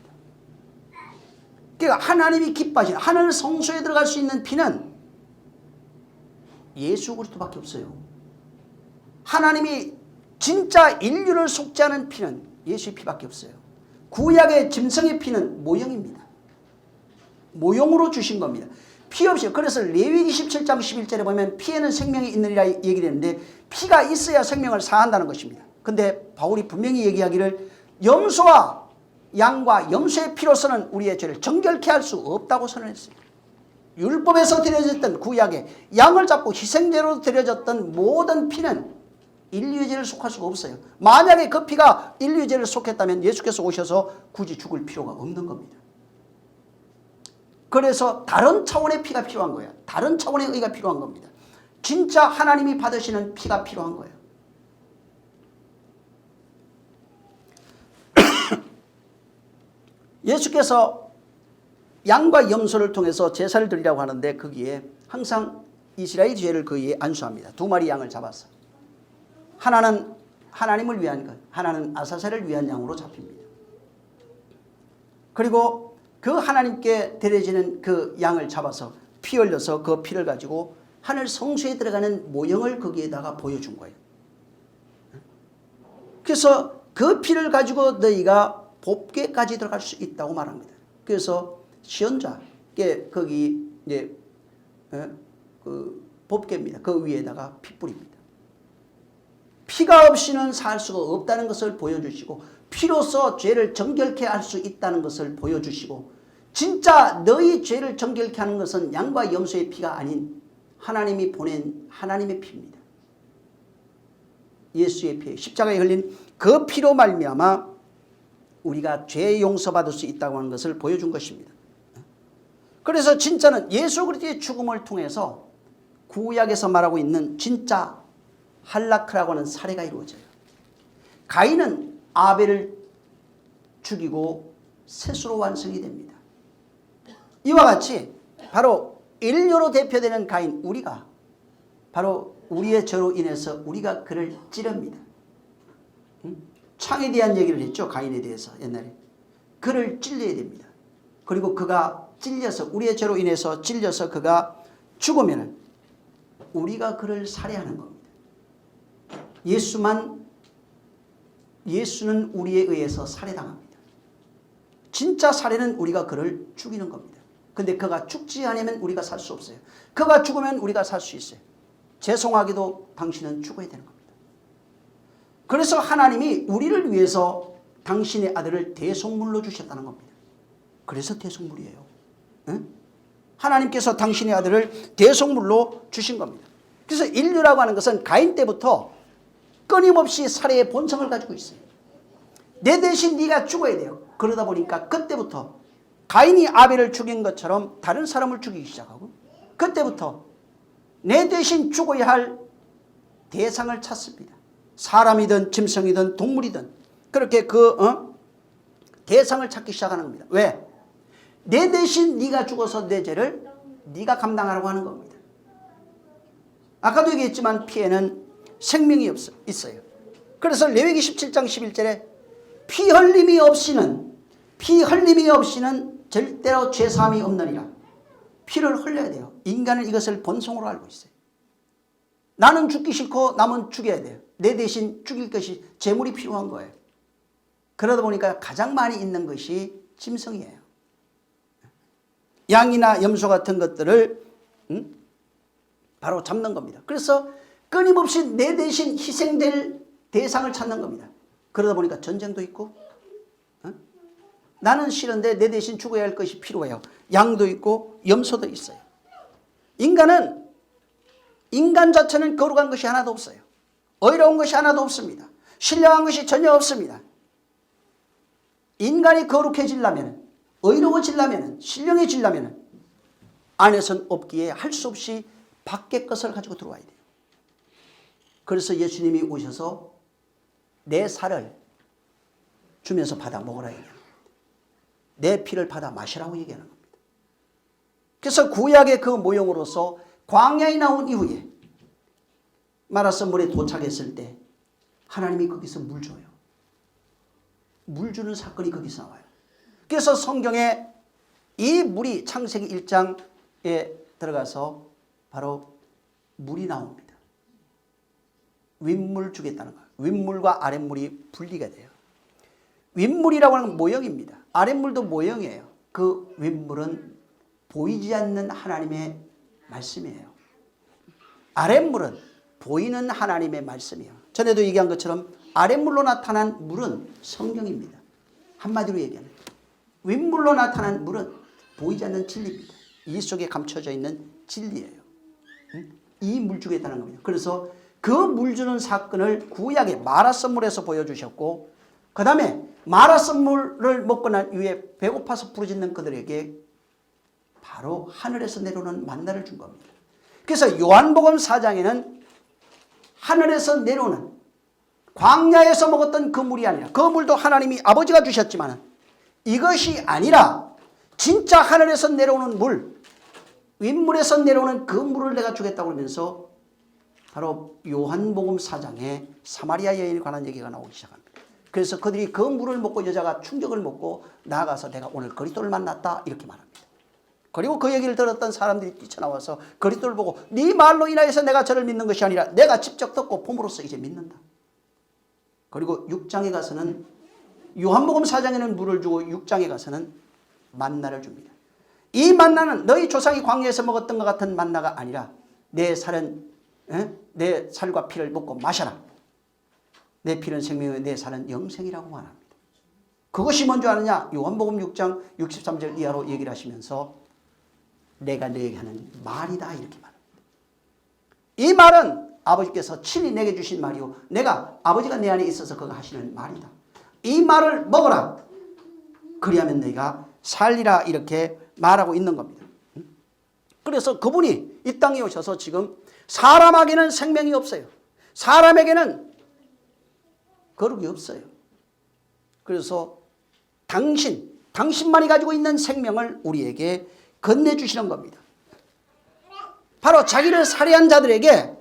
그러니까 하나님이 기뻐하시는 하늘 성소에 들어갈 수 있는 피는 예수 그리스도밖에 없어요. 하나님이 진짜 인류를 속죄하는 피는 예수의 피밖에 없어요. 구약의 짐승의 피는 모형입니다. 모형으로 주신 겁니다. 피 없이, 그래서 레위기 17장 11절에 보면 피에는 생명이 있느니라 얘기를 했는데 피가 있어야 생명을 사한다는 것입니다. 근데 바울이 분명히 얘기하기를 염소와 양과 염소의 피로서는 우리의 죄를 정결케 할 수 없다고 선언했어요. 율법에서 드려졌던 구약에 양을 잡고 희생제로 드려졌던 모든 피는 인류의 죄를 속할 수가 없어요. 만약에 그 피가 인류의 죄를 속했다면 예수께서 오셔서 굳이 죽을 필요가 없는 겁니다. 그래서 다른 차원의 피가 필요한 거예요. 다른 차원의 의가 필요한 겁니다. 진짜 하나님이 받으시는 피가 필요한 거예요. 예수께서 양과 염소를 통해서 제사를 드리라고 하는데 거기에 항상 이스라엘 죄를 거기에 안수합니다. 두 마리 양을 잡아서. 하나는 하나님을 위한 것, 하나는 아사셀을 위한 양으로 잡힙니다. 그리고 그 하나님께 드려지는 그 양을 잡아서 피 흘려서 그 피를 가지고 하늘 성소에 들어가는 모형을 거기에다가 보여준 거예요. 그래서 그 피를 가지고 너희가 법궤까지 들어갈 수 있다고 말합니다. 그래서 시언자께 거기 이제 그 법궤입니다. 그 위에다가 피 뿌립니다. 피가 없이는 살 수가 없다는 것을 보여주시고 피로써 죄를 정결케 할 수 있다는 것을 보여주시고 진짜 너희 죄를 정결케 하는 것은 양과 염소의 피가 아닌 하나님이 보낸 하나님의 피입니다. 예수의 피, 십자가에 흘린 그 피로 말미암아 우리가 죄 용서받을 수 있다고 하는 것을 보여준 것입니다. 그래서 진짜는 예수 그리스도의 죽음을 통해서 구약에서 말하고 있는 진짜 할라크라고 하는 사례가 이루어져요. 가인은 아벨을 죽이고 셋으로 완성이 됩니다. 이와 같이 바로 인류로 대표되는 가인, 우리가 바로 우리의 죄로 인해서 우리가 그를 찌릅니다. 창에 대한 얘기를 했죠. 가인에 대해서 옛날에. 그를 찔려야 됩니다. 그리고 그가 찔려서 우리의 죄로 인해서 찔려서 그가 죽으면 우리가 그를 살해하는 겁니다. 예수는 우리에 의해서 살해당합니다. 진짜 살해는 우리가 그를 죽이는 겁니다. 근데 그가 죽지 않으면 우리가 살 수 없어요. 그가 죽으면 우리가 살 수 있어요. 죄송하게도 당신은 죽어야 되는 겁니다. 그래서 하나님이 우리를 위해서 당신의 아들을 대속물로 주셨다는 겁니다. 그래서 대속물이에요. 응? 하나님께서 당신의 아들을 대속물로 주신 겁니다. 그래서 인류라고 하는 것은 가인 때부터 끊임없이 살해의 본성을 가지고 있어요. 내 대신 네가 죽어야 돼요. 그러다 보니까 그때부터 가인이 아벨을 죽인 것처럼 다른 사람을 죽이기 시작하고, 그때부터 내 대신 죽어야 할 대상을 찾습니다. 사람이든 짐승이든 동물이든 그렇게 대상을 찾기 시작하는 겁니다. 왜? 내 대신 네가 죽어서 내 죄를 네가 감당하라고 하는 겁니다. 아까도 얘기했지만 피에는 생명이 있어요. 그래서 레위기 17장 11절에 피 흘림이 없이는 절대로 죄사함이 없느니라. 피를 흘려야 돼요. 인간은 이것을 본성으로 알고 있어요. 나는 죽기 싫고 남은 죽여야 돼요. 내 대신 죽일 것이 재물이 필요한 거예요. 그러다 보니까 가장 많이 있는 것이 짐승이에요. 양이나 염소 같은 것들을 바로 잡는 겁니다. 그래서 끊임없이 내 대신 희생될 대상을 찾는 겁니다. 그러다 보니까 전쟁도 있고, 나는 싫은데 내 대신 죽어야 할 것이 필요해요. 양도 있고 염소도 있어요. 인간 자체는 거룩한 것이 하나도 없어요. 의로운 것이 하나도 없습니다. 신령한 것이 전혀 없습니다. 인간이 거룩해지려면, 의로워지려면, 신령해지려면 안에선 없기에 할 수 없이 밖의 것을 가지고 들어와야 돼요. 그래서 예수님이 오셔서 내 살을 주면서 받아 먹으라 얘기하는 겁니다. 내 피를 받아 마시라고 얘기하는 겁니다. 그래서 구약의 그 모형으로서 광야에 나온 이후에 마라스 물에 도착했을 때 하나님이 거기서 물 줘요. 물 주는 사건이 거기서 나와요. 그래서 성경에 이 물이 창세기 1장에 들어가서 바로 물이 나옵니다. 윗물 주겠다는 거예요. 윗물과 아랫물이 분리가 돼요. 윗물이라고 하는 건 모형입니다. 아랫물도 모형이에요. 그 윗물은 보이지 않는 하나님의 말씀이에요. 아랫물은 보이는 하나님의 말씀이에요. 전에도 얘기한 것처럼 아랫물로 나타난 물은 성경입니다. 한마디로 얘기하면 윗물로 나타난 물은 보이지 않는 진리입니다. 이 속에 감춰져 있는 진리예요. 이 물 주겠다는 겁니다. 그래서 그 물 주는 사건을 구약의 마라선물에서 보여주셨고, 그 다음에 마라선물을 먹고 난 이후에 배고파서 부르짖는 그들에게 바로 하늘에서 내려오는 만나를 준 겁니다. 그래서 요한복음 4장에는 하늘에서 내려오는, 광야에서 먹었던 그 물이 아니라, 그 물도 하나님이 아버지가 주셨지만 이것이 아니라 진짜 하늘에서 내려오는 물, 윗물에서 내려오는 그 물을 내가 주겠다고 하면서 바로 요한복음 4장에 사마리아 여인에 관한 얘기가 나오기 시작합니다. 그래서 그들이 그 물을 먹고 여자가 충격을 먹고 나아가서 내가 오늘 그리스도를 만났다 이렇게 말합니다. 그리고 그 얘기를 들었던 사람들이 뛰쳐나와서 그리스도를 보고 네 말로 인하여서 내가 저를 믿는 것이 아니라 내가 직접 듣고 봄으로써 이제 믿는다. 그리고 6장에 가서는, 요한복음 4장에는 물을 주고 6장에 가서는 만나를 줍니다. 이 만나는 너희 조상이 광야에서 먹었던 것 같은 만나가 아니라 내 살과 피를 먹고 마셔라. 내 피는 생명이요 내 살은 영생이라고 말합니다. 그것이 뭔지 아느냐? 요한복음 6장 63절 이하로 얘기를 하시면서 내가 너에게 하는 말이다 이렇게 말합니다. 이 말은 아버지께서 친히 내게 주신 말이요 내가 아버지가 내 안에 있어서 그가 하시는 말이다. 이 말을 먹어라. 그리하면 너희가 살리라 이렇게 말하고 있는 겁니다. 그래서 그분이 이 땅에 오셔서 지금 사람에게는 생명이 없어요. 사람에게는 거룩이 없어요. 그래서 당신만이 가지고 있는 생명을 우리에게 건네주시는 겁니다. 바로 자기를 살해한 자들에게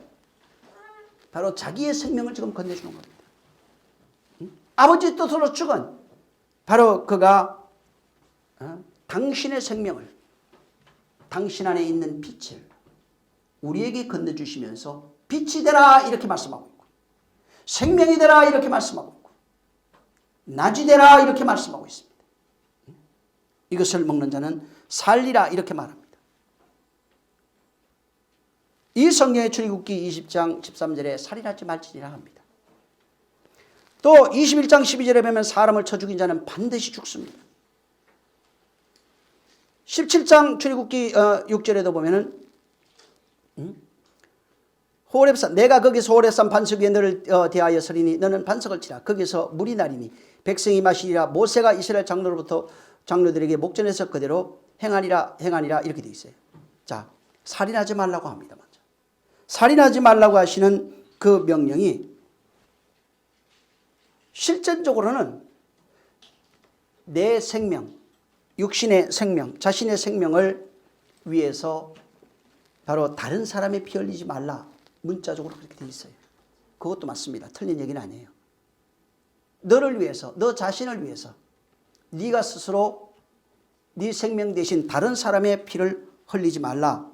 바로 자기의 생명을 지금 건네주는 겁니다. 아버지 뜻으로 죽은 바로 그가 당신의 생명을, 당신 안에 있는 빛을 우리에게 건네주시면서 빛이 되라 이렇게 말씀하고 있고, 생명이 되라 이렇게 말씀하고 있고, 낮이 되라 이렇게 말씀하고 있습니다. 이것을 먹는 자는 살리라 이렇게 말합니다. 이 성경의 출애굽기 20장 13절에 살인하지 말지니라 합니다. 또 21장 12절에 보면 사람을 쳐 죽인 자는 반드시 죽습니다. 17장 출애굽기 6절에도 보면은 호렙산 내가 거기서 호렙산 반석 위에 너를 대하여 서리니 너는 반석을 치라. 거기서 물이 나리니 백성이 마시리라. 모세가 이스라엘 장로들에게 목전에서 그대로 행하니라 이렇게 돼 있어요. 자, 살인하지 말라고 합니다. 먼저. 살인하지 말라고 하시는 그 명령이 실전적으로는 내 생명, 육신의 생명, 자신의 생명을 위해서 바로 다른 사람의 피 흘리지 말라. 문자적으로 그렇게 돼 있어요. 그것도 맞습니다. 틀린 얘기는 아니에요. 너를 위해서, 너 자신을 위해서 네가 스스로 네 생명 대신 다른 사람의 피를 흘리지 말라.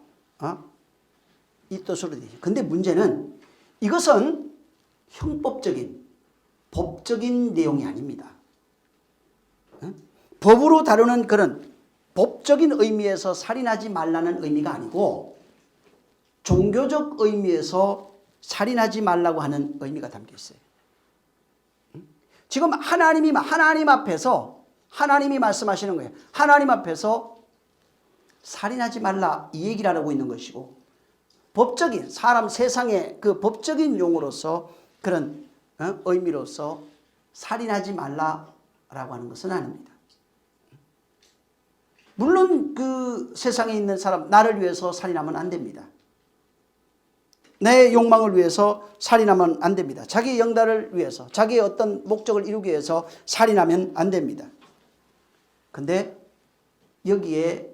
이 뜻으로 되죠. 근데 문제는 이것은 형법적인, 법적인 내용이 아닙니다. 법으로 다루는 그런 법적인 의미에서 살인하지 말라는 의미가 아니고 종교적 의미에서 살인하지 말라고 하는 의미가 담겨 있어요. 지금 하나님 앞에서 하나님이 말씀하시는 거예요. 하나님 앞에서 살인하지 말라 이 얘기를 하고 있는 것이고 법적인 사람 세상의 그 법적인 용어로서 그런 의미로서 살인하지 말라라고 하는 것은 아닙니다. 물론 그 세상에 있는 사람 나를 위해서 살인하면 안 됩니다. 내 욕망을 위해서 살인하면 안 됩니다. 자기의 영달을 위해서 자기의 어떤 목적을 이루기 위해서 살인하면 안 됩니다. 근데 여기에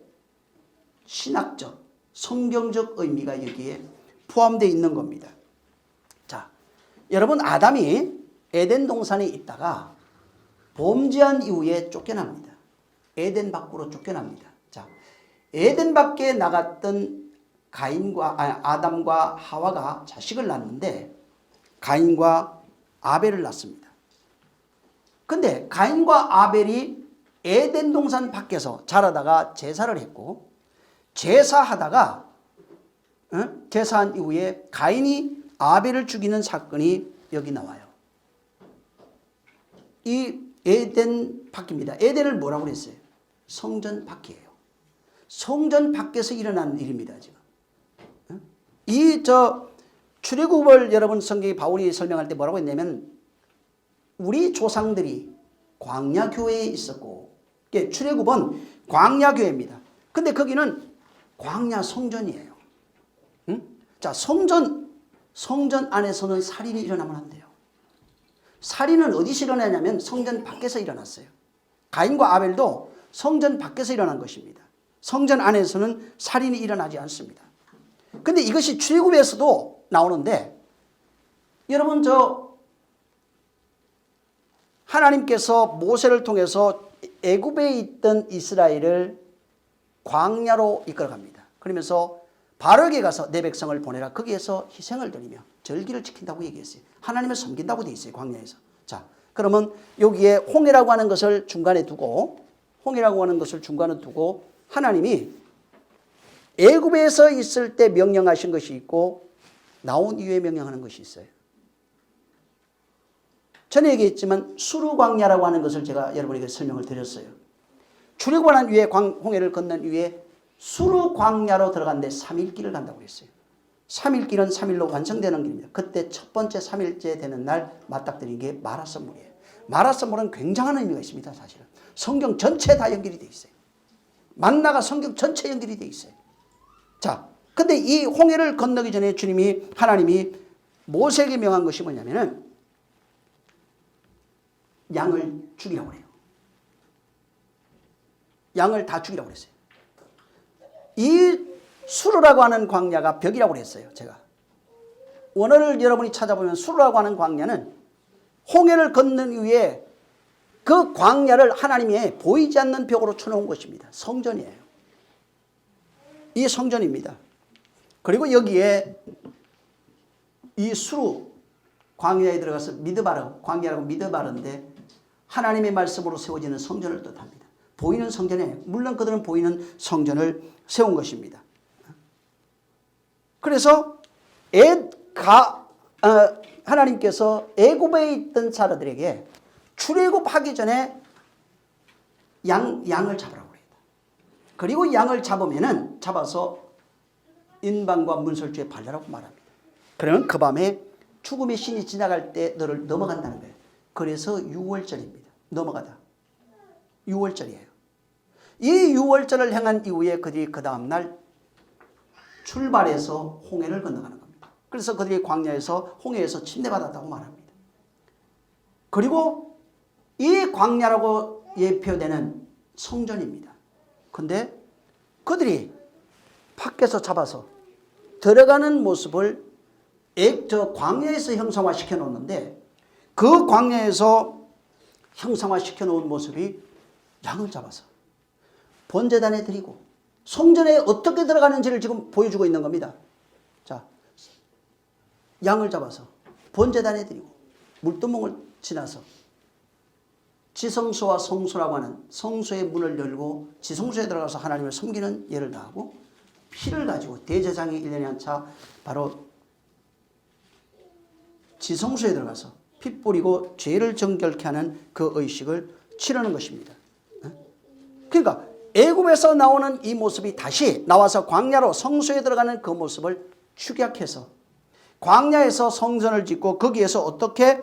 신학적, 성경적 의미가 여기에 포함되어 있는 겁니다. 자, 여러분 아담이 에덴 동산에 있다가 범죄한 이후에 쫓겨납니다. 에덴 밖으로 쫓겨납니다. 자, 에덴 밖에 나갔던 아담과 하와가 자식을 낳는데 가인과 아벨을 낳습니다. 근데 가인과 아벨이 에덴 동산 밖에서 자라다가 제사를 했고 제사하다가 제사한 이후에 가인이 아벨을 죽이는 사건이 여기 나와요. 이 에덴 밖입니다. 에덴을 뭐라고 그랬어요? 성전 밖이에요. 성전 밖에서 일어난 일입니다. 지금. 출애굽을 여러분 성경에 바울이 설명할 때 뭐라고 했냐면 우리 조상들이 광야 교회에 있었고 출애굽은 광야 교회입니다. 근데 거기는 광야 성전이에요. 자, 성전 안에서는 살인이 일어나면 안 돼요. 살인은 어디서 일어나냐면 성전 밖에서 일어났어요. 가인과 아벨도 성전 밖에서 일어난 것입니다. 성전 안에서는 살인이 일어나지 않습니다. 근데 이것이 출애굽에서도 나오는데 여러분 하나님께서 모세를 통해서 애굽에 있던 이스라엘을 광야로 이끌어갑니다. 그러면서 바로에게 가서 내 백성을 보내라. 거기에서 희생을 드리며 절기를 지킨다고 얘기했어요. 하나님을 섬긴다고 돼 있어요. 광야에서. 자, 그러면 여기에 홍해라고 하는 것을 중간에 두고 하나님이 애굽에서 있을 때 명령하신 것이 있고 나온 이후에 명령하는 것이 있어요. 전에 얘기했지만 수르광야라고 하는 것을 제가 여러분에게 설명을 드렸어요. 출애굽을 한 이후에 홍해를 건넌 이후에 수르광야로 들어갔는데 3일 길을 간다고 그랬어요. 3일 길은 3일로 완성되는 길입니다. 그때 첫 번째 3일째 되는 날 맞닥뜨린 게 마라선물이에요. 마라선물은 굉장한 의미가 있습니다. 사실은 성경 전체 다 연결이 돼 있어요. 만나가 성경 전체 연결이 돼 있어요. 자, 근데 이 홍해를 건너기 전에 하나님이 모세에게 명한 것이 뭐냐면은 양을 죽이라고 그래요. 양을 다 죽이라고 그랬어요. 이 수르라고 하는 광야가 벽이라고 그랬어요. 제가 원어를 여러분이 찾아보면 수르라고 하는 광야는 홍해를 건넌 이후에 그 광야를 하나님이 보이지 않는 벽으로 쳐놓은 것입니다. 성전이에요. 이 성전입니다. 그리고 여기에 이 수르 광야에 들어가서 미드바르, 광야라고 미드바르인데 하나님의 말씀으로 세워지는 성전을 뜻합니다. 보이는 성전에 물론 그들은 보이는 성전을 세운 것입니다. 그래서 하나님께서 애굽에 있던 사람들에게 출애굽하기 전에 양을 잡으라고 그래요. 그리고 양을 잡아서 인방과 문설주에 발라라고 말합니다. 그러면 그 밤에 죽음의 신이 지나갈 때 너를 넘어간다는 거예요. 그래서 6월절입니다. 넘어가다. 6월절이에요. 이 6월절을 행한 이후에 그들이 그 다음날 출발해서 홍해를 건너가는 겁니다. 그래서 그들이 광야에서 홍해에서 침례받았다고 말합니다. 그리고 이 광야라고 예표되는 성전입니다. 근데 그들이 밖에서 잡아서 들어가는 모습을 저 광야에서 형상화시켜 놓는데 그 광야에서 형상화시켜 놓은 모습이 양을 잡아서 번제단에 드리고 성전에 어떻게 들어가는지를 지금 보여주고 있는 겁니다. 자, 양을 잡아서 번제단에 드리고 물두멍을 지나서 지성소와 성소라고 하는 성소의 문을 열고 지성소에 들어가서 하나님을 섬기는 예를 다하고 피를 가지고 대제사장이 1년에 한 차 바로 지성소에 들어가서 피 뿌리고 죄를 정결케 하는 그 의식을 치르는 것입니다. 그러니까 애굽에서 나오는 이 모습이 다시 나와서 광야로 성소에 들어가는 그 모습을 축약해서 광야에서 성전을 짓고 거기에서 어떻게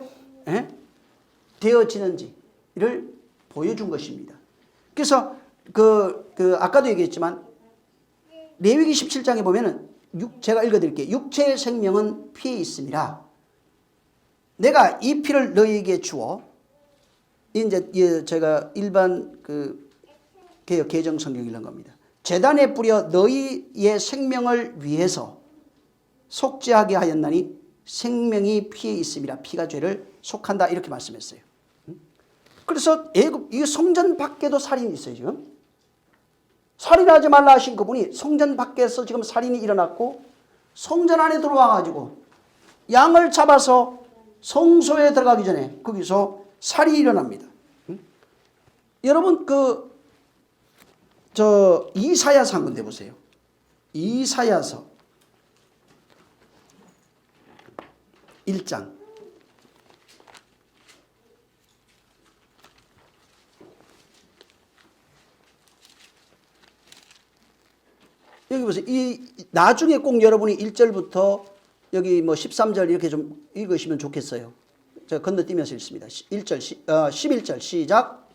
되어지는지를 보여준 것입니다. 그래서 아까도 얘기했지만 레위기 17장에 보면은 제가 읽어드릴게요. 육체의 생명은 피에 있음이라. 내가 이 피를 너희에게 주어 이제 제가 일반 개역 개정 성경 읽는 겁니다. 제단에 뿌려 너희의 생명을 위해서 속죄하게 하였나니 생명이 피에 있음이라. 피가 죄를 속한다 이렇게 말씀했어요. 그래서 이 성전 밖에도 살인이 있어요. 지금 살인하지 말라 하신 그분이 성전 밖에서 지금 살인이 일어났고 성전 안에 들어와 가지고 양을 잡아서 성소에 들어가기 전에 거기서 살인이 일어납니다. 여러분 이사야서 한번 내보세요. 이사야서 1장. 여기 보세요. 나중에 꼭 여러분이 1절부터 여기 13절 이렇게 좀 읽으시면 좋겠어요. 제가 건너뛰면서 읽습니다. 11절 시작.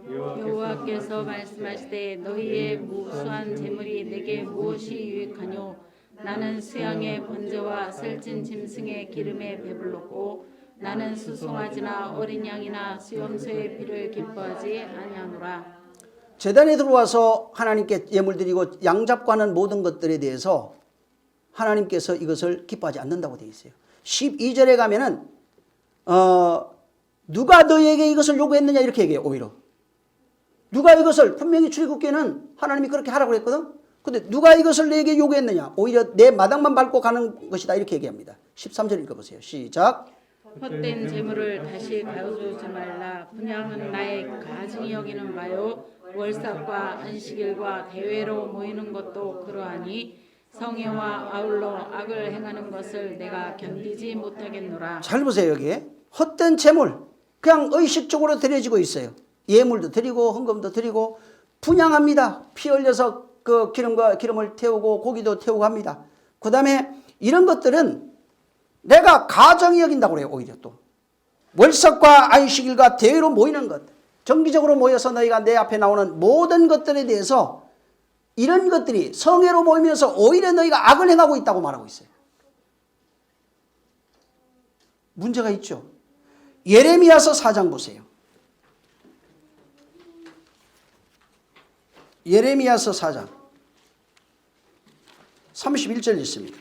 여호와께서 말씀하시되 너희의 무수한 재물이 내게 무엇이 유익하뇨? 나는 수양의 번제와 살찐 짐승의 기름에 배불렀고 나는 수송아지나 어린 양이나 수염소의 피를 기뻐하지 아니하노라. 제단에 들어와서 하나님께 예물 드리고 양 잡고 하는 모든 것들에 대해서 하나님께서 이것을 기뻐하지 않는다고 되어 있어요. 12절에 가면은 누가 너희에게 이것을 요구했느냐 이렇게 얘기해요. 오히려 누가 이것을 분명히 출애굽기에는 하나님이 그렇게 하라고 했거든. 근데 누가 이것을 내게 요구했느냐? 오히려 내 마당만 밟고 가는 것이다 이렇게 얘기합니다. 13절 읽어보세요. 시작. 헛된 재물을 다시 가져오지 말라. 분양은 나의 가증히 여기는 바요. 월삭과 안식일과 대회로 모이는 것도 그러하니 성회와 아울러 악을 행하는 것을 내가 견디지 못하겠노라. 잘 보세요. 여기에 헛된 재물 그냥 의식적으로 드려지고 있어요. 예물도 드리고 헌금도 드리고 분양합니다. 피 흘려서 그 기름을 태우고 고기도 태우고 합니다. 그 다음에 이런 것들은 내가 가정이 여긴다고 그래요. 오히려 또 월삭과 안식일과 대회로 모이는 것, 정기적으로 모여서 너희가 내 앞에 나오는 모든 것들에 대해서 이런 것들이 성회로 모이면서 오히려 너희가 악을 행하고 있다고 말하고 있어요. 문제가 있죠. 예레미야서 4장 보세요. 예레미야서 4장 31절 있습니다.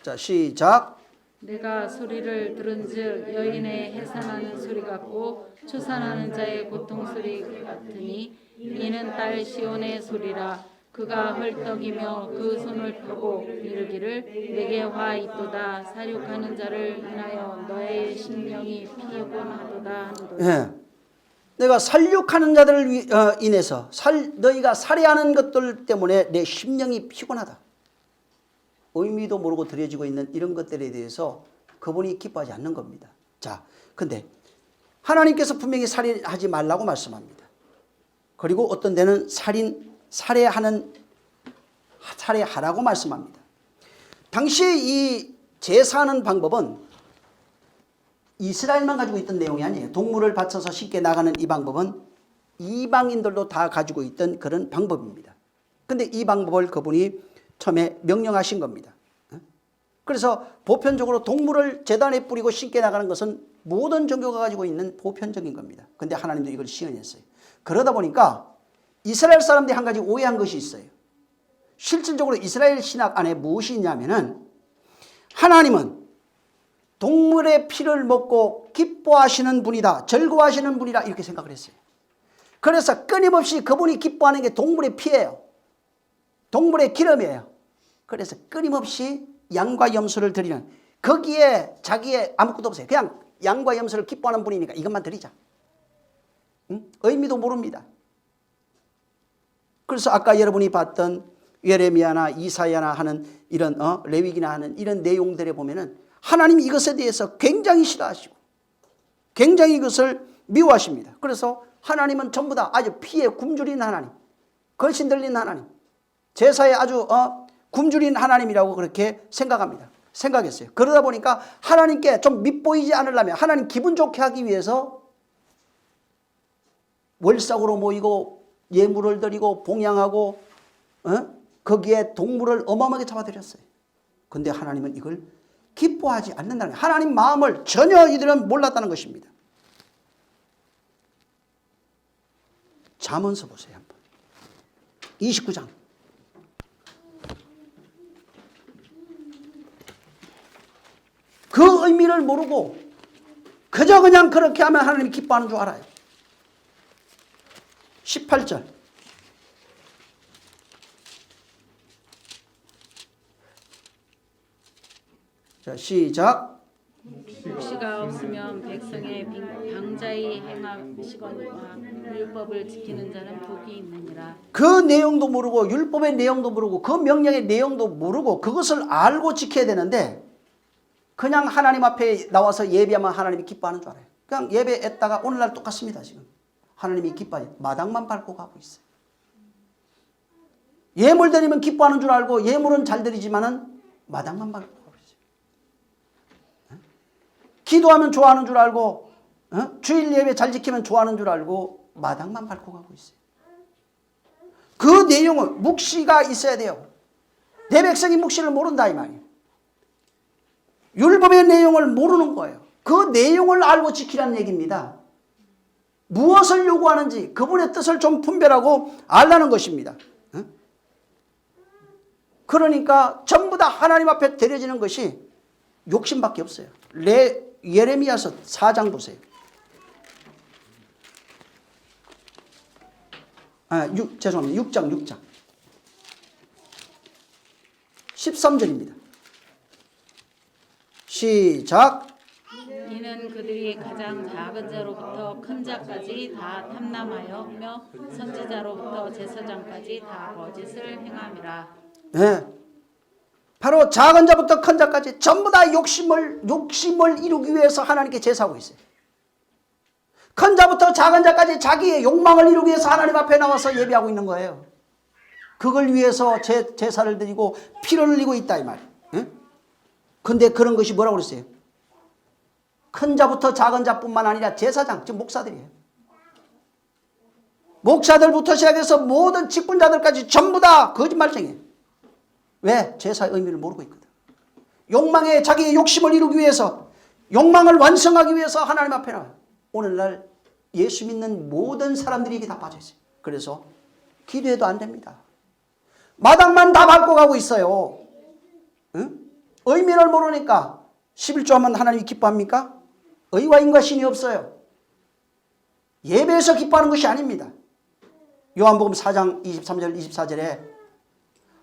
자, 시작. 내가 소리를 들은즉 여인의 해산하는 소리 같고 추산하는 자의 고통 소리 같으니 이는 딸 시온의 소리라. 그가 헐떡이며 그 손을 펴고 이르기를 내게 화 있도다. 사륙하는 자를 인하여 너의 심령이 피곤하도다 하는도다. 예. 내가 살육하는 자들을 인해서 너희가 살해하는 것들 때문에 내 심령이 피곤하다. 의미도 모르고 드려지고 있는 이런 것들에 대해서 그분이 기뻐하지 않는 겁니다. 자, 근데 하나님께서 분명히 살인하지 말라고 말씀합니다. 그리고 어떤 데는 살해하라고 말씀합니다. 당시 이 제사하는 방법은 이스라엘만 가지고 있던 내용이 아니에요. 동물을 바쳐서 쉽게 나가는 이 방법은 이방인들도 다 가지고 있던 그런 방법입니다. 근데 이 방법을 그분이 처음에 명령하신 겁니다. 그래서 보편적으로 동물을 제단에 뿌리고 신께 나가는 것은 모든 종교가 가지고 있는 보편적인 겁니다. 근데 하나님도 이걸 시연했어요. 그러다 보니까 이스라엘 사람들이 한 가지 오해한 것이 있어요. 실질적으로 이스라엘 신학 안에 무엇이 있냐면은 하나님은 동물의 피를 먹고 기뻐하시는 분이다, 즐거워하시는 분이다, 이렇게 생각을 했어요. 그래서 끊임없이 그분이 기뻐하는 게 동물의 피예요. 동물의 기름이에요. 그래서 끊임없이 양과 염소를 드리는, 거기에 자기의 아무것도 없어요. 그냥 양과 염소를 기뻐하는 분이니까 이것만 드리자. 응? 의미도 모릅니다. 그래서 아까 여러분이 봤던 예레미야나 이사야나 하는 이런 레위기나 하는 이런 내용들에 보면은 하나님이 이것에 대해서 굉장히 싫어하시고 굉장히 이것을 미워하십니다. 그래서 하나님은 전부 다 아주 피에 굶주린 하나님, 걸신 들린 하나님, 제사에 아주 굶주린 하나님이라고 그렇게 생각했어요. 그러다 보니까 하나님께 좀 밉보이지 않으려면, 하나님 기분 좋게 하기 위해서 월삭으로 모이고 예물을 드리고 봉양하고 거기에 동물을 어마어마하게 잡아들였어요. 근데 하나님은 이걸 기뻐하지 않는다는 거예요. 하나님 마음을 전혀 이들은 몰랐다는 것입니다. 잠언서 보세요 한번. 29장. 그 의미를 모르고 그저 그냥 그렇게 하면 하나님이 기뻐하는 줄 알아요. 18절. 자, 시작. 묵시가 없으면 백성의 방자히 행하시거니와 율법을 지키는 자는 복이 있느니라. 그 내용도 모르고 율법의 내용도 모르고 그 명령의 내용도 모르고 그것을 알고 지켜야 되는데 그냥 하나님 앞에 나와서 예배하면 하나님이 기뻐하는 줄 알아요. 그냥 예배했다가 오늘날 똑같습니다. 지금 하나님이 기뻐하지, 마당만 밟고 가고 있어요. 예물 드리면 기뻐하는 줄 알고 예물은 잘 드리지만은 마당만 밟고 가고 있어요. 기도하면 좋아하는 줄 알고 주일 예배 잘 지키면 좋아하는 줄 알고 마당만 밟고 가고 있어요. 그 내용은 묵시가 있어야 돼요. 내 백성이 묵시를 모른다 이 말이에요. 율법의 내용을 모르는 거예요. 그 내용을 알고 지키라는 얘기입니다. 무엇을 요구하는지 그분의 뜻을 좀 분별하고 알라는 것입니다. 그러니까 전부 다 하나님 앞에 드려지는 것이 욕심밖에 없어요. 예레미야서 4장 보세요. 6장 13절입니다. 시작. 이는 그들이 가장 작은 자로부터 큰 자까지 다 탐남하여며 선지자로부터 제사장까지 다 거짓을 행함이라. 네. 바로 작은 자부터 큰 자까지 전부 다 욕심을 이루기 위해서 하나님께 제사하고 있어요. 큰 자부터 작은 자까지 자기의 욕망을 이루기 위해서 하나님 앞에 나와서 예배하고 있는 거예요. 그걸 위해서 제사를 드리고 피를 흘리고 있다 이 말이에요. 근데 그런 것이 뭐라고 그랬어요? 큰 자부터 작은 자뿐만 아니라 제사장, 즉 목사들이에요. 목사들부터 시작해서 모든 직분자들까지 전부 다 거짓말쟁이에요. 왜? 제사의 의미를 모르고 있거든. 욕망에 자기의 욕심을 이루기 위해서, 욕망을 완성하기 위해서 하나님 앞에 나와요. 오늘날 예수 믿는 모든 사람들이 이게 다 빠져있어요. 그래서 기도해도 안 됩니다. 마당만 다 밟고 가고 있어요. 응? 의미를 모르니까 11조 하면 하나님이 기뻐합니까? 의와 인과신이 없어요. 예배에서 기뻐하는 것이 아닙니다. 요한복음 4장 23절 24절에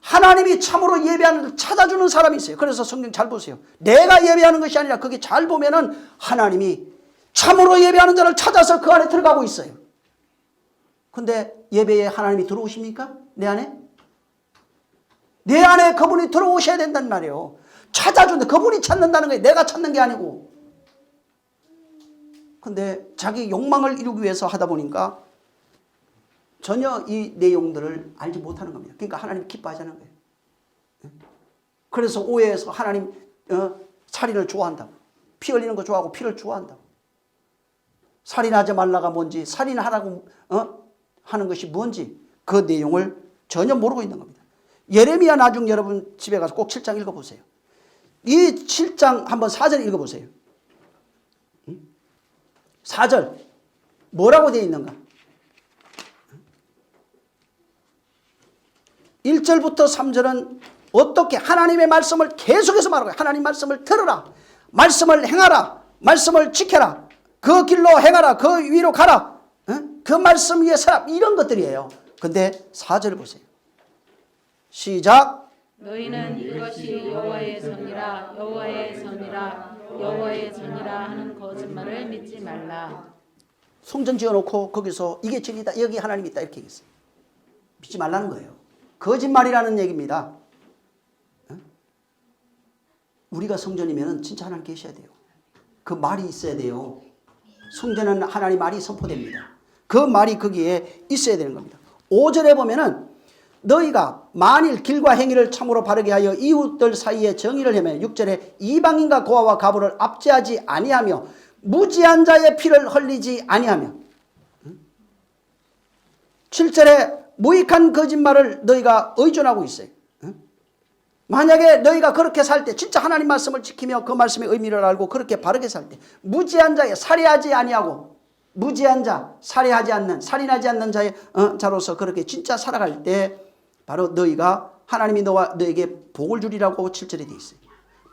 하나님이 참으로 예배하는 것을 찾아주는 사람이 있어요. 그래서 성경 잘 보세요. 내가 예배하는 것이 아니라 거기 잘 보면은 하나님이 참으로 예배하는 자를 찾아서 그 안에 들어가고 있어요. 근데 예배에 하나님이 들어오십니까? 내 안에? 내 안에 그분이 들어오셔야 된단 말이에요. 찾아준다. 그분이 찾는다는 거예요. 내가 찾는 게 아니고. 근데 자기 욕망을 이루기 위해서 하다 보니까 전혀 이 내용들을 알지 못하는 겁니다. 그러니까 하나님 기뻐하지 않는 거예요. 그래서 오해해서 하나님 살인을 좋아한다고. 피 흘리는 거 좋아하고 피를 좋아한다고. 살인하지 말라가 뭔지, 살인하라고 하는 것이 뭔지 그 내용을 전혀 모르고 있는 겁니다. 예레미야 나중 여러분 집에 가서 꼭 7장 읽어보세요. 이 7장 한번 4절 읽어보세요. 4절 뭐라고 되어 있는가? 1절부터 3절은 어떻게 하나님의 말씀을 계속해서 말하고 하나님 말씀을 들으라, 말씀을 행하라, 말씀을 지켜라, 그 길로 행하라, 그 위로 가라, 그 말씀 위에 서라, 이런 것들이에요. 근데 4절 보세요. 시작. 너희는 이것이 여호와의 전이라 여호와의 전이라 여호와의 전이라 하는 거짓말을 믿지 말라. 성전 지어놓고 거기서 이게 진리다, 여기 하나님 있다 이렇게 얘기했어요. 믿지 말라는 거예요. 거짓말이라는 얘기입니다. 우리가 성전이면 진짜 하나님 계셔야 돼요. 그 말이 있어야 돼요. 성전은 하나님 말이 선포됩니다. 그 말이 거기에 있어야 되는 겁니다. 5절에 보면은 너희가 만일 길과 행위를 참으로 바르게 하여 이웃들 사이에 정의를 헤매 6절에 이방인과 고아와 가부를 압제하지 아니하며 무지한 자의 피를 흘리지 아니하며 7절에 무익한 거짓말을 너희가 의존하고 있어요. 만약에 너희가 그렇게 살 때 진짜 하나님 말씀을 지키며 그 말씀의 의미를 알고 그렇게 바르게 살 때 무지한 자에 살해하지 아니하고 무지한 자, 살해하지 않는, 살인하지 않는 자의 자로서 그렇게 진짜 살아갈 때 바로 너희가 하나님이 너에게 복을 주리라고 7절에 되어 있어요.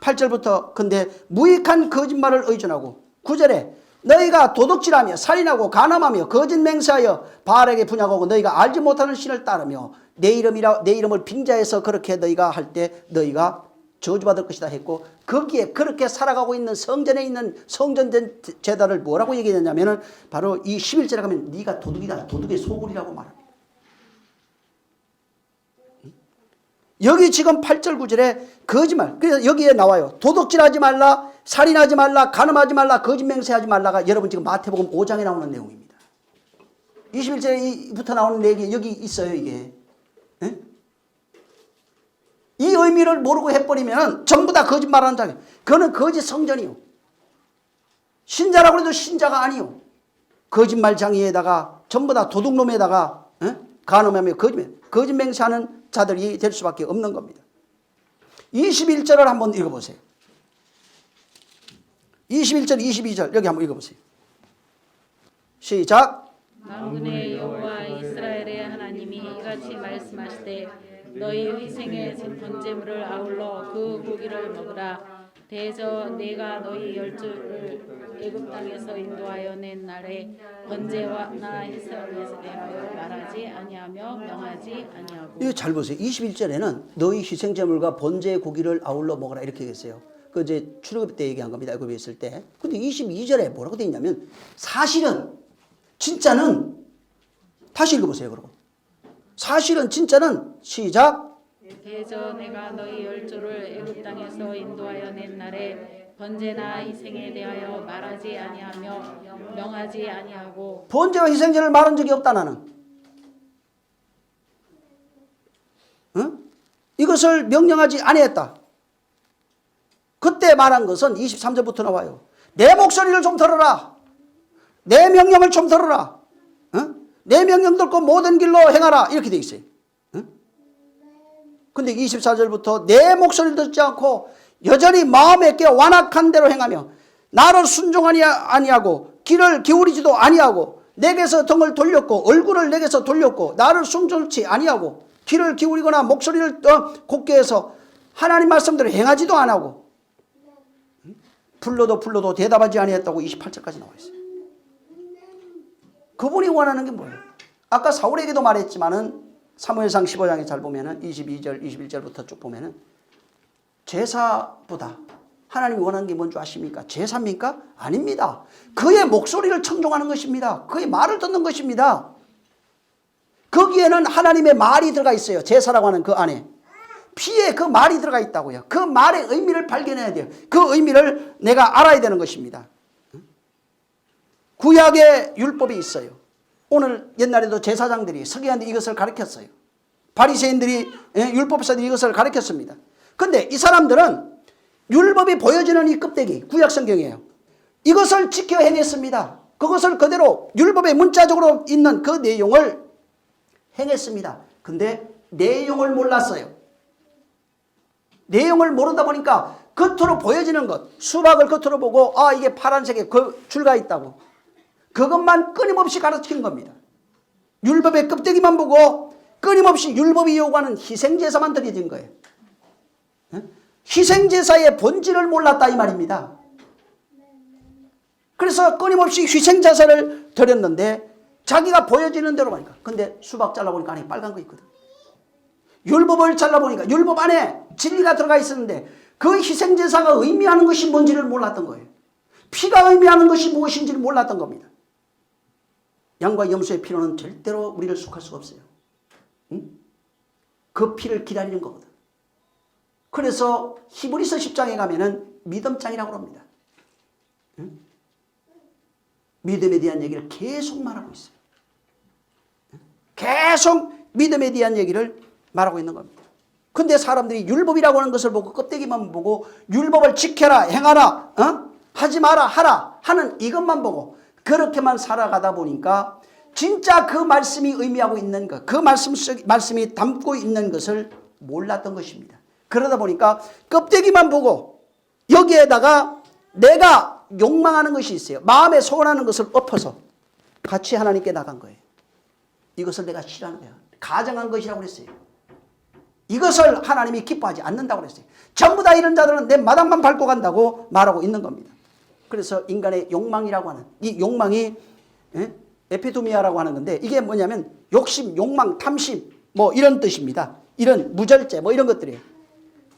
8절부터 근데 무익한 거짓말을 의존하고 9절에 너희가 도둑질하며 살인하고 간음하며 거짓 맹세하여 바알에게 분양하고 너희가 알지 못하는 신을 따르며 내 이름을 빙자해서 그렇게 너희가 할 때 너희가 저주받을 것이다 했고 거기에 그렇게 살아가고 있는 성전에 있는 성전된 제단을 뭐라고 얘기했냐면은 바로 이 11절에 가면 네가 도둑이다, 도둑의 소굴이라고 말합니다. 여기 지금 8절 9절에 거짓말, 그래서 여기에 나와요. 도둑질하지 말라, 살인하지 말라, 간음하지 말라, 거짓 맹세하지 말라가 여러분 지금 마태복음 5장에 나오는 내용입니다. 21절부터 나오는 내용이 여기 있어요. 이게 이 의미를 모르고 해버리면 전부 다 거짓말하는 자예요. 그거는 거짓 성전이요. 신자라고 해도 신자가 아니요. 거짓말장이에다가 전부 다 도둑놈에다가 간음하며 거짓 맹세하는 자들이 될 수밖에 없는 겁니다. 21절을 한번 읽어보세요. 21절 22절 여기 한번 읽어보세요. 시작. 만군의 여호와 이스라엘의 하나님이 이같이 말씀하시되 너희 희생의 번제물을 아울러 그 고기를 먹으라. 대저 내가 너희 열조를 애굽 땅에서 인도하여 낸 날에 번제와나 희생에 대하여 말하지 아니하며 명하지 아니하고. 이거 잘 보세요. 21절에는 너희 희생제물과 번제의 고기를 아울러 먹으라 이렇게 얘기했어요. 그 이제 출애굽 때 얘기한 겁니다. 애굽에 있을 때. 근데 22절에 뭐라고 되어 있냐면 사실은 진짜는 다시 읽어보세요. 그러고 사실은 진짜는 시작. 대저 내가 너희 열조를 애굽 땅에서 인도하여 낸 날에 번제나 희생에 대하여 말하지 아니하며 명하지 아니하고. 번제와 희생제를 말한 적이 없다 나는. 이것을 명령하지 아니했다. 그때 말한 것은 23절부터 나와요. 내 목소리를 좀 들어라. 내 명령을 좀 들어라. 내 명령 듣고 모든 길로 행하라. 이렇게 돼 있어요. 근데 24절부터 내 목소리를 듣지 않고 여전히 마음에 깨어 완악한 대로 행하며 나를 순종하니 아니하고 길을 기울이지도 아니하고 내게서 등을 돌렸고 얼굴을 내게서 돌렸고 나를 순종치 아니하고 귀를 기울이거나 목소리를 곧게 해서 하나님 말씀대로 행하지도 않하고 불러도 대답하지 아니했다고 28절까지 나와 있어요. 그분이 원하는 게 뭐예요? 아까 사울에게도 말했지만은 사무엘상 15장에 잘 보면은 22절, 21절부터 쭉 보면은 제사보다 하나님이 원하는 게 뭔지 아십니까? 제사입니까? 아닙니다. 그의 목소리를 청종하는 것입니다. 그의 말을 듣는 것입니다. 거기에는 하나님의 말이 들어가 있어요. 제사라고 하는 그 안에. 피에 그 말이 들어가 있다고요. 그 말의 의미를 발견해야 돼요. 그 의미를 내가 알아야 되는 것입니다. 구약의 율법이 있어요. 오늘 옛날에도 제사장들이 서기관들이 이것을 가르쳤어요. 바리새인들이 율법사들이 이것을 가르쳤습니다. 근데 이 사람들은 율법이 보여지는 이 껍데기 구약 성경이에요. 이것을 지켜 행했습니다. 그것을 그대로 율법에 문자적으로 있는 그 내용을 행했습니다. 근데 내용을 몰랐어요. 내용을 모르다 보니까 겉으로 보여지는 것, 수박을 겉으로 보고 아 이게 파란색에 그 줄가 있다고 그것만 끊임없이 가르치는 겁니다. 율법의 껍데기만 보고 끊임없이 율법이 요구하는 희생제사만 드려진 거예요. 희생제사의 본질을 몰랐다 이 말입니다. 그래서 끊임없이 희생제사를 드렸는데 자기가 보여지는 대로 하니까. 근데 수박 잘라보니까 안에 빨간 거 있거든. 율법을 잘라보니까 율법 안에 진리가 들어가 있었는데 그 희생제사가 의미하는 것이 뭔지를 몰랐던 거예요. 피가 의미하는 것이 무엇인지를 몰랐던 겁니다. 양과 염소의 피로는 절대로 우리를 속할 수가 없어요. 응? 그 피를 기다리는 거거든. 그래서 히브리서 10장에 가면은 믿음장이라고 합니다. 응? 믿음에 대한 얘기를 계속 말하고 있어요. 계속 믿음에 대한 얘기를 말하고 있는 겁니다. 근데 사람들이 율법이라고 하는 것을 보고 껍데기만 보고 율법을 지켜라 행하라 하지 마라 하라 하는 이것만 보고 그렇게만 살아가다 보니까 진짜 그 말씀이 의미하고 있는 것, 그 말씀이 담고 있는 것을 몰랐던 것입니다. 그러다 보니까 껍데기만 보고 여기에다가 내가 욕망하는 것이 있어요. 마음에 소원하는 것을 엎어서 같이 하나님께 나간 거예요. 이것을 내가 싫어하는 거예요. 가정한 것이라고 그랬어요. 이것을 하나님이 기뻐하지 않는다고 그랬어요. 전부 다 이런 자들은 내 마당만 밟고 간다고 말하고 있는 겁니다. 그래서 인간의 욕망이라고 하는 이 욕망이 에피도미아라고 하는 건데 이게 뭐냐면 욕심, 욕망, 탐심 뭐 이런 뜻입니다. 이런 무절제 뭐 이런 것들이에요.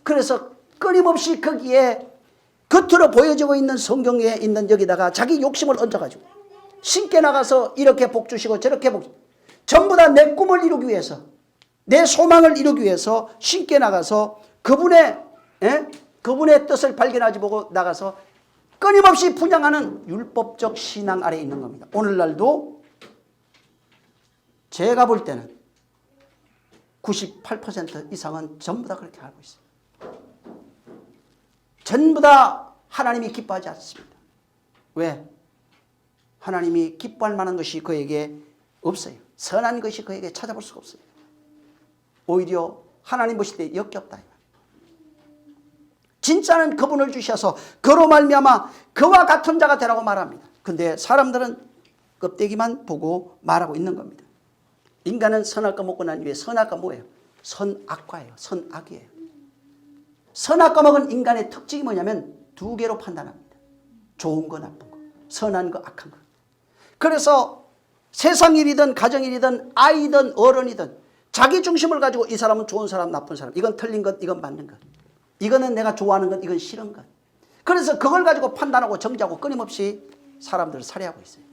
그래서 끊임없이 거기에 겉으로 보여지고 있는 성경에 있는 여기다가 자기 욕심을 얹어가지고 신께 나가서 이렇게 복 주시고 저렇게 복 주시고 전부 다 내 꿈을 이루기 위해서 내 소망을 이루기 위해서 신께 나가서 그분의 뜻을 발견하지 보고 나가서 끊임없이 분양하는 율법적 신앙 아래에 있는 겁니다. 오늘날도 제가 볼 때는 98% 이상은 전부 다 그렇게 알고 있어요. 전부 다 하나님이 기뻐하지 않습니다. 왜? 하나님이 기뻐할 만한 것이 그에게 없어요. 선한 것이 그에게 찾아볼 수가 없어요. 오히려 하나님 보실 때 역겹다. 진짜는 그분을 주셔서 그로 말미암아 그와 같은 자가 되라고 말합니다. 근데 사람들은 껍데기만 보고 말하고 있는 겁니다. 인간은 선악과 먹고 난 이후에 선악과 뭐예요? 선악과예요. 선악이에요. 선악과 먹은 인간의 특징이 뭐냐면 두 개로 판단합니다. 좋은 거 나쁜 거, 선한 거 악한 거. 그래서 세상 일이든 가정 일이든 아이든 어른이든 자기 중심을 가지고 이 사람은 좋은 사람 나쁜 사람 이건 틀린 것 이건 맞는 것 이거는 내가 좋아하는 것 이건 싫은 것. 그래서 그걸 가지고 판단하고 정지하고 끊임없이 사람들을 살해하고 있어요.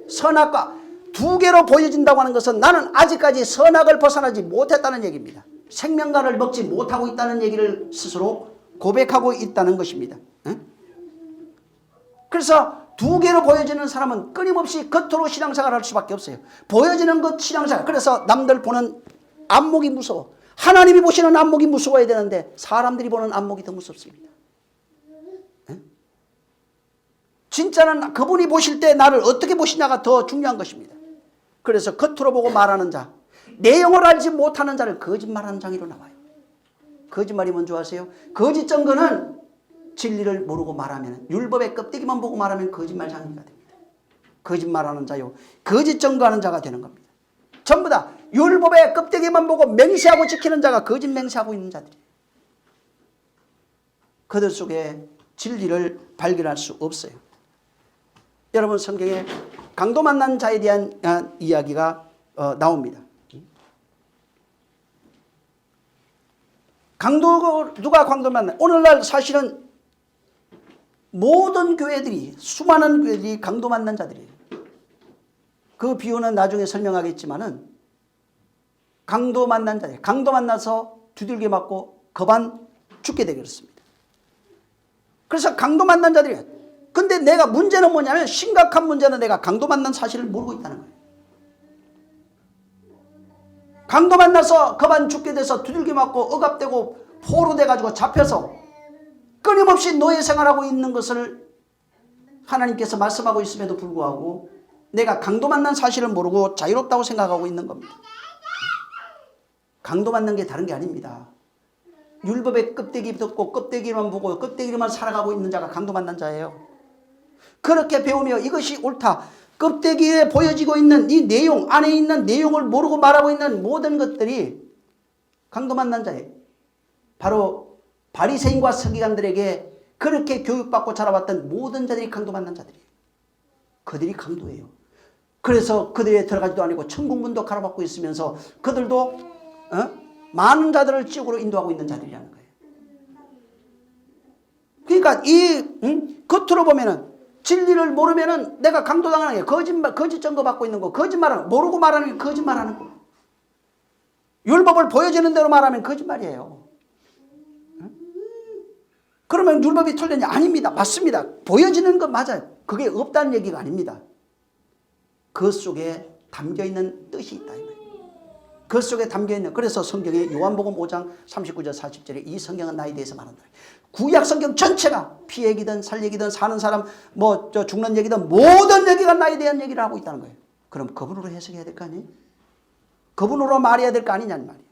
선악과 두 개로 보여진다고 하는 것은 나는 아직까지 선악을 벗어나지 못했다는 얘기입니다. 생명과를 먹지 못하고 있다는 얘기를 스스로 고백하고 있다는 것입니다. 그래서 두 개로 보여지는 사람은 끊임없이 겉으로 신앙생활을 할 수밖에 없어요. 보여지는 것 신앙생활. 그래서 남들 보는 안목이 무서워. 하나님이 보시는 안목이 무서워야 되는데 사람들이 보는 안목이 더 무섭습니다. 진짜는 그분이 보실 때 나를 어떻게 보시냐가 더 중요한 것입니다. 그래서 겉으로 보고 말하는 자, 내용을 알지 못하는 자를 거짓말하는 장이로 나와요. 거짓말이 뭔지 아세요? 거짓 증거는 진리를 모르고 말하면 율법의 껍데기만 보고 말하면 거짓말 장이가 됩니다. 거짓말하는 자요, 거짓 증거하는 자가 되는 겁니다. 전부 다 율법의 껍데기만 보고 맹세하고 지키는 자가 거짓 맹세하고 있는 자들이에요. 그들 속에 진리를 발견할 수 없어요. 여러분 성경에 강도 만난 자에 대한 이야기가 나옵니다. 누가 강도 만나? 오늘날 사실은 모든 교회들이 수많은 교회들이 강도 만난 자들이에요. 그 비유는 나중에 설명하겠지만은 강도 만난 자들, 강도 만나서 두들겨 맞고 거반 죽게 되게 그렇습니다. 그래서 강도 만난 자들이 근데 내가 문제는 뭐냐면 심각한 문제는 내가 강도 만난 사실을 모르고 있다는 거예요. 강도 만나서 그만 죽게 돼서 두들겨 맞고 억압되고 포로 돼가지고 잡혀서 끊임없이 노예 생활하고 있는 것을 하나님께서 말씀하고 있음에도 불구하고 내가 강도 만난 사실을 모르고 자유롭다고 생각하고 있는 겁니다. 강도 만난 게 다른 게 아닙니다. 율법의 껍데기 듣고 껍데기만 보고 껍데기만 살아가고 있는 자가 강도 만난 자예요. 그렇게 배우며 이것이 옳다. 껍데기에 보여지고 있는 이 내용, 안에 있는 내용을 모르고 말하고 있는 모든 것들이 강도 만난 자예요. 바로 바리새인과 서기관들에게 그렇게 교육받고 자라왔던 모든 자들이 강도 만난 자들이에요. 그들이 강도예요. 그래서 그들에 들어가지도 않고 천국문도 가로막고 있으면서 그들도 많은 자들을 지옥으로 인도하고 있는 자들이라는 거예요. 그러니까 겉으로 보면은 진리를 모르면은 내가 강도당하는 게 거짓 증거 받고 있는 거, 거짓말하는 거, 모르고 말하는 게 거짓말하는 거. 율법을 보여지는 대로 말하면 거짓말이에요. 그러면 율법이 틀렸냐? 아닙니다. 맞습니다. 보여지는 건 맞아요. 그게 없다는 얘기가 아닙니다. 그 속에 담겨있는 뜻이 있다. 그 속에 담겨있는, 그래서 성경에 요한복음 5장 39절 40절에 이 성경은 나에 대해서 말한다. 구약 성경 전체가 피 얘기든 살 얘기든 사는 사람 죽는 얘기든 모든 얘기가 나에 대한 얘기를 하고 있다는 거예요. 그럼 그분으로 해석해야 될 거 아니에요? 그분으로 말해야 될 거 아니냐는 말이에요.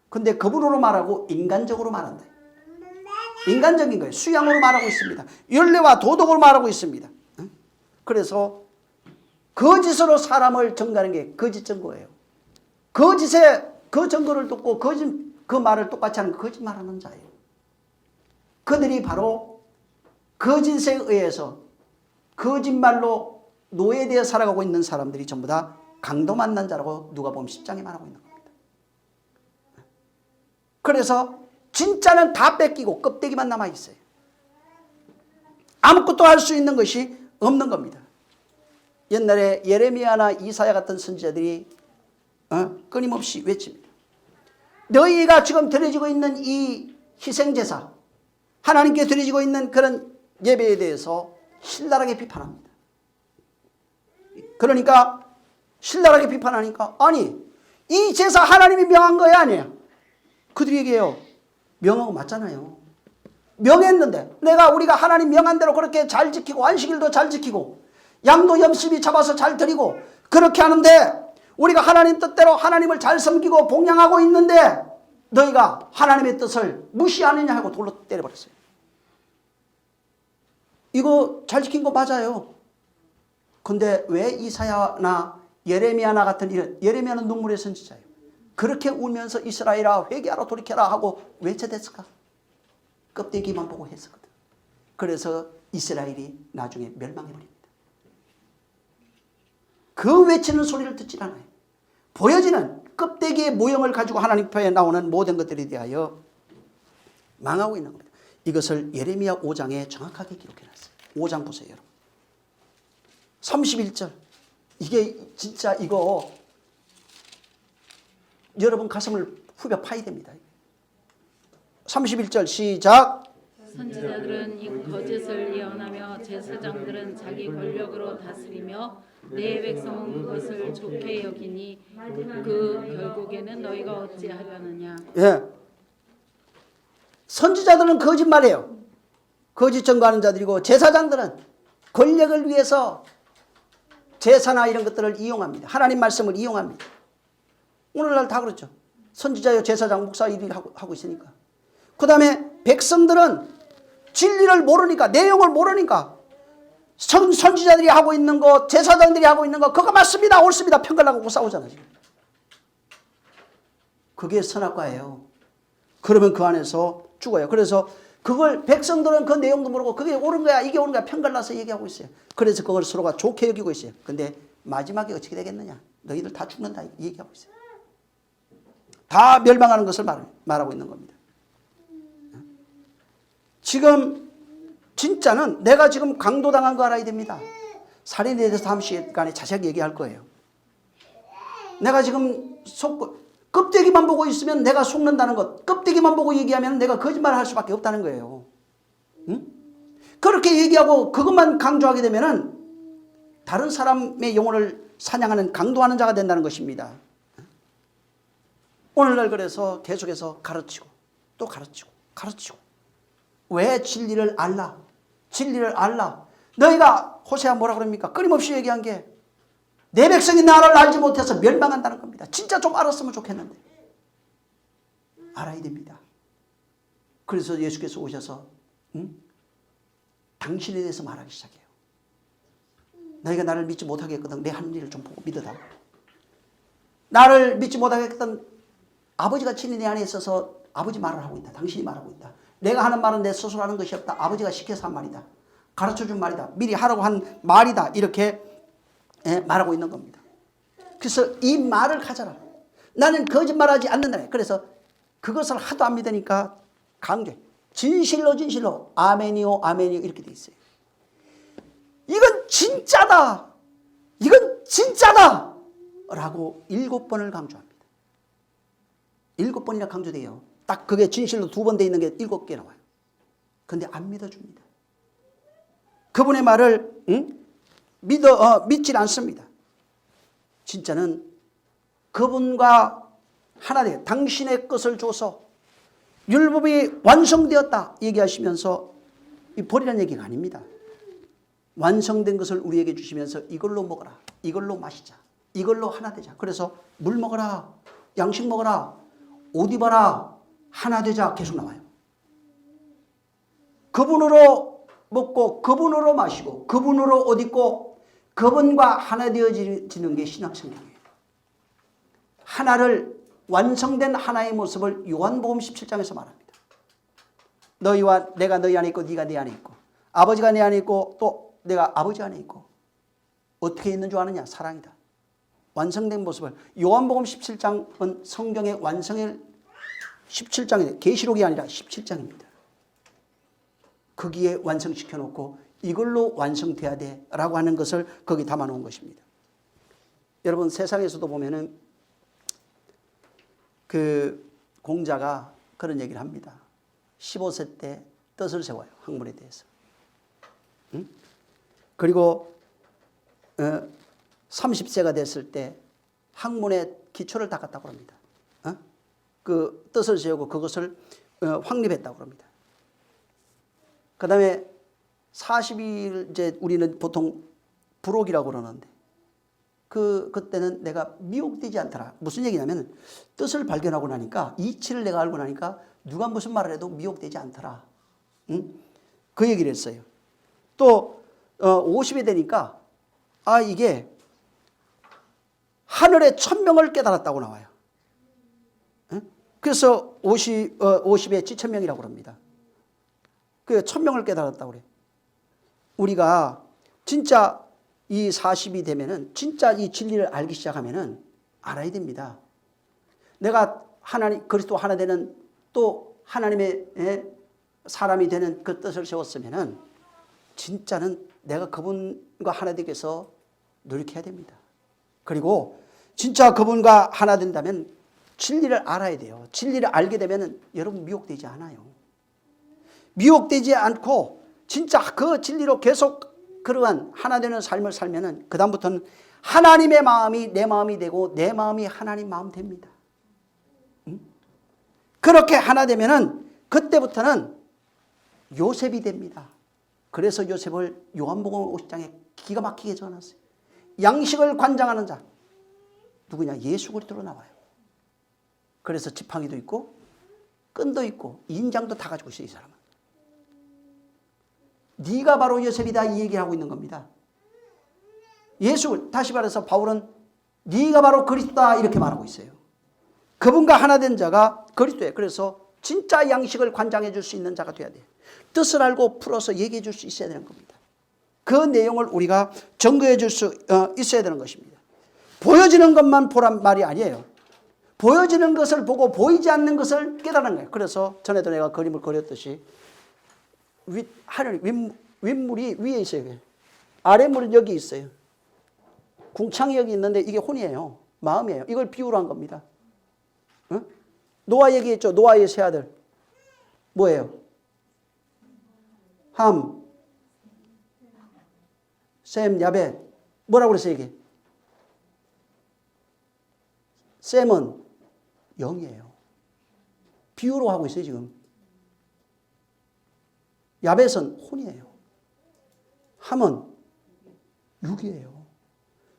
근데 그분으로 말하고 인간적으로 말한다. 인간적인 거예요. 수양으로 말하고 있습니다. 윤리와 도덕으로 말하고 있습니다. 그래서 거짓으로 사람을 증거하는 게 거짓 증거예요. 거짓에 그 증거를 듣고 그 말을 똑같이 하는 거짓말하는 자예요. 그들이 바로 거짓에 의해서 거짓말로 노예되어 살아가고 있는 사람들이 전부 다 강도 만난 자라고 누가복음 10장에 말하고 있는 겁니다. 그래서 진짜는 다 뺏기고 껍데기만 남아있어요. 아무것도 할 수 있는 것이 없는 겁니다. 옛날에 예레미야나 이사야 같은 선지자들이 끊임없이 외칩니다. 너희가 지금 드려지고 있는 이 희생제사, 하나님께 드려지고 있는 그런 예배에 대해서 신랄하게 비판합니다. 그러니까 신랄하게 비판하니까 아니 이 제사 하나님이 명한 거야 아니에요? 그들이 얘기해요. 명하고 맞잖아요. 명했는데 우리가 하나님 명한 대로 그렇게 잘 지키고 안식일도 잘 지키고 양도 염습이 잡아서 잘 드리고 그렇게 하는데 우리가 하나님 뜻대로 하나님을 잘 섬기고 봉양하고 있는데 너희가 하나님의 뜻을 무시하느냐 하고 돌로 때려버렸어요. 이거 잘 지킨 거 맞아요. 근데 왜 이사야나 예레미야나 같은 이런, 예레미야는 눈물의 선지자예요. 그렇게 울면서 이스라엘아 회개하라 돌이켜라 하고 외쳐댔을까? 껍데기만 보고 했었거든. 그래서 이스라엘이 나중에 멸망해버립니다. 그 외치는 소리를 듣질 않아요. 보여지는 껍데기의 모형을 가지고 하나님 편에 나오는 모든 것들에 대하여 망하고 있는 겁니다. 이것을 예레미야 5장에 정확하게 기록해놨어요. 5장 보세요, 여러분. 31절. 이게 진짜 이거 여러분 가슴을 후벼 파야 됩니다. 31절 시작. 선지자들은 이 거짓을 예언하며 제사장들은 자기 권력으로 다스리며 내 백성은 그것을 좋게 여기니 그 결국에는 너희가 어찌하려느냐. 예. 선지자들은 거짓말이에요. 거짓 증거하는 자들이고 제사장들은 권력을 위해서 제사나 이런 것들을 이용합니다. 하나님 말씀을 이용합니다. 오늘날 다 그렇죠. 선지자요 제사장 목사 일을 하고 있으니까. 그 다음에 백성들은 진리를 모르니까 내용을 모르니까 선지자들이 하고 있는 거 제사장들이 하고 있는 거 그거 맞습니다 옳습니다 편가르고 싸우잖아요. 지금. 그게 선악과예요. 그러면 그 안에서 죽어요. 그래서 그걸 백성들은 그 내용도 모르고 그게 옳은 거야 이게 옳은 거야 편갈라서 얘기하고 있어요. 그래서 그걸 서로가 좋게 여기고 있어요. 근데 마지막에 어떻게 되겠느냐. 너희들 다 죽는다 얘기하고 있어요. 다 멸망하는 것을 말하고 있는 겁니다. 지금 진짜는 내가 지금 강도당한 거 알아야 됩니다. 살인에 대해서 다음 시간에 자세하게 얘기할 거예요. 내가 지금 껍데기만 보고 있으면 내가 속는다는 것, 껍데기만 보고 얘기하면 내가 거짓말을 할 수밖에 없다는 거예요. 응? 그렇게 얘기하고 그것만 강조하게 되면은 다른 사람의 영혼을 사냥하는 강도하는 자가 된다는 것입니다. 오늘날 그래서 계속해서 가르치고 또 가르치고 왜 진리를 알라? 진리를 알라. 너희가 호세아 뭐라 그럽니까? 끊임없이 얘기한 게 내 백성이 나를 알지 못해서 멸망한다는 겁니다. 진짜 좀 알았으면 좋겠는데 알아야 됩니다. 그래서 예수께서 오셔서 당신에 대해서 말하기 시작해요. 너희가 나를 믿지 못하겠거든 내 하는 일을 좀 보고 믿어라. 나를 믿지 못하겠거든 아버지가 친히 내 안에 있어서 아버지 말을 하고 있다. 당신이 말하고 있다. 내가 하는 말은 내 스스로 하는 것이 없다. 아버지가 시켜서 한 말이다. 가르쳐준 말이다. 미리 하라고 한 말이다. 이렇게 말하고 있는 겁니다. 그래서 이 말을 가져라. 나는 거짓말하지 않는다. 그래서 그것을 하도 안 믿으니까 강조해. 진실로 진실로 아멘이요 아멘이요 이렇게 돼 있어요. 이건 진짜다. 이건 진짜다. 라고 7번을 강조합니다. 7번이나 강조돼요. 딱 그게 진실로 2번 돼 있는 게 7개 나와요. 그런데 안 믿어줍니다. 그분의 말을 믿질 않습니다. 진짜는 그분과 하나 되 당신의 것을 줘서 율법이 완성되었다 얘기하시면서 버리라는 얘기가 아닙니다. 완성된 것을 우리에게 주시면서 이걸로 먹어라. 이걸로 마시자. 이걸로 하나 되자. 그래서 물 먹어라. 양식 먹어라. 옷 입어라. 하나 되자. 계속 나와요. 그분으로 먹고 그분으로 마시고 그분으로 옷 입고 그분과 하나 되어지는 게 신약성경이에요. 하나를 완성된 하나의 모습을 요한복음 17장에서 말합니다. 너희와 내가 너희 안에 있고 네가 내 안에 있고 아버지가 내 안에 있고 또 내가 아버지 안에 있고 어떻게 있는 줄 아느냐? 사랑이다. 완성된 모습을 요한복음 17장은 성경의 완성의 17장이에요. 계시록이 아니라 17장입니다. 거기에 완성시켜 놓고 이걸로 완성돼야 돼 라고 하는 것을 거기 담아 놓은 것입니다. 여러분 세상에서도 보면은 그 공자가 그런 얘기를 합니다. 15세 때 뜻을 세워요. 학문에 대해서. 그리고 30세가 됐을 때 학문의 기초를 닦았다고 합니다. 그 뜻을 세우고 그것을 확립했다고 합니다. 그 다음에 40일 이제 우리는 보통 불옥이라고 그러는데 그때는 내가 미혹되지 않더라. 무슨 얘기냐면 뜻을 발견하고 나니까 이치를 내가 알고 나니까 누가 무슨 말을 해도 미혹되지 않더라. 그 얘기를 했어요. 또 50이 되니까 이게 하늘의 천명을 깨달았다고 나와요. 그래서 50에 지천명이라고 합니다. 그 천명을 깨달았다고 그래요. 우리가 진짜 이 40이 되면은 진짜 이 진리를 알기 시작하면은 알아야 됩니다. 내가 하나님 그리스도 하나 되는 또 하나님의 사람이 되는 그 뜻을 세웠으면은 진짜는 내가 그분과 하나 되기 위해서 노력해야 됩니다. 그리고 진짜 그분과 하나 된다면 진리를 알아야 돼요. 진리를 알게 되면은 여러분 미혹되지 않아요. 미혹되지 않고 진짜 그 진리로 계속 그러한 하나 되는 삶을 살면은 그다음부터는 하나님의 마음이 내 마음이 되고 내 마음이 하나님 마음 됩니다. 그렇게 하나 되면은 그때부터는 요셉이 됩니다. 그래서 요셉을 요한복음 50장에 기가 막히게 전했어요. 양식을 관장하는 자 누구냐? 예수 그리스도로 나와요. 그래서 지팡이도 있고 끈도 있고 인장도 다 가지고 있어요. 이 사람은. 네가 바로 요셉이다 이 얘기를 하고 있는 겁니다. 예수 다시 말해서 바울은 네가 바로 그리스도다 이렇게 말하고 있어요. 그분과 하나 된 자가 그리스도예요. 그래서 진짜 양식을 관장해 줄 수 있는 자가 돼야 돼요. 뜻을 알고 풀어서 얘기해 줄 수 있어야 되는 겁니다. 그 내용을 우리가 증거해 줄 수 있어야 되는 것입니다. 보여지는 것만 보란 말이 아니에요. 보여지는 것을 보고 보이지 않는 것을 깨달는 거예요. 그래서 전에도 내가 그림을 그렸듯이 윗물이 위에 있어요. 아랫물은 여기 있어요. 궁창이 여기 있는데 이게 혼이에요. 마음이에요. 이걸 비유로 한 겁니다. 노아 얘기했죠. 노아의 세 아들 뭐예요? 함, 셈, 야벳. 뭐라고 그랬어요 이게? 셈은 영이에요. 비유로 하고 있어요 지금. 야벳은 혼이에요. 함은 육이에요.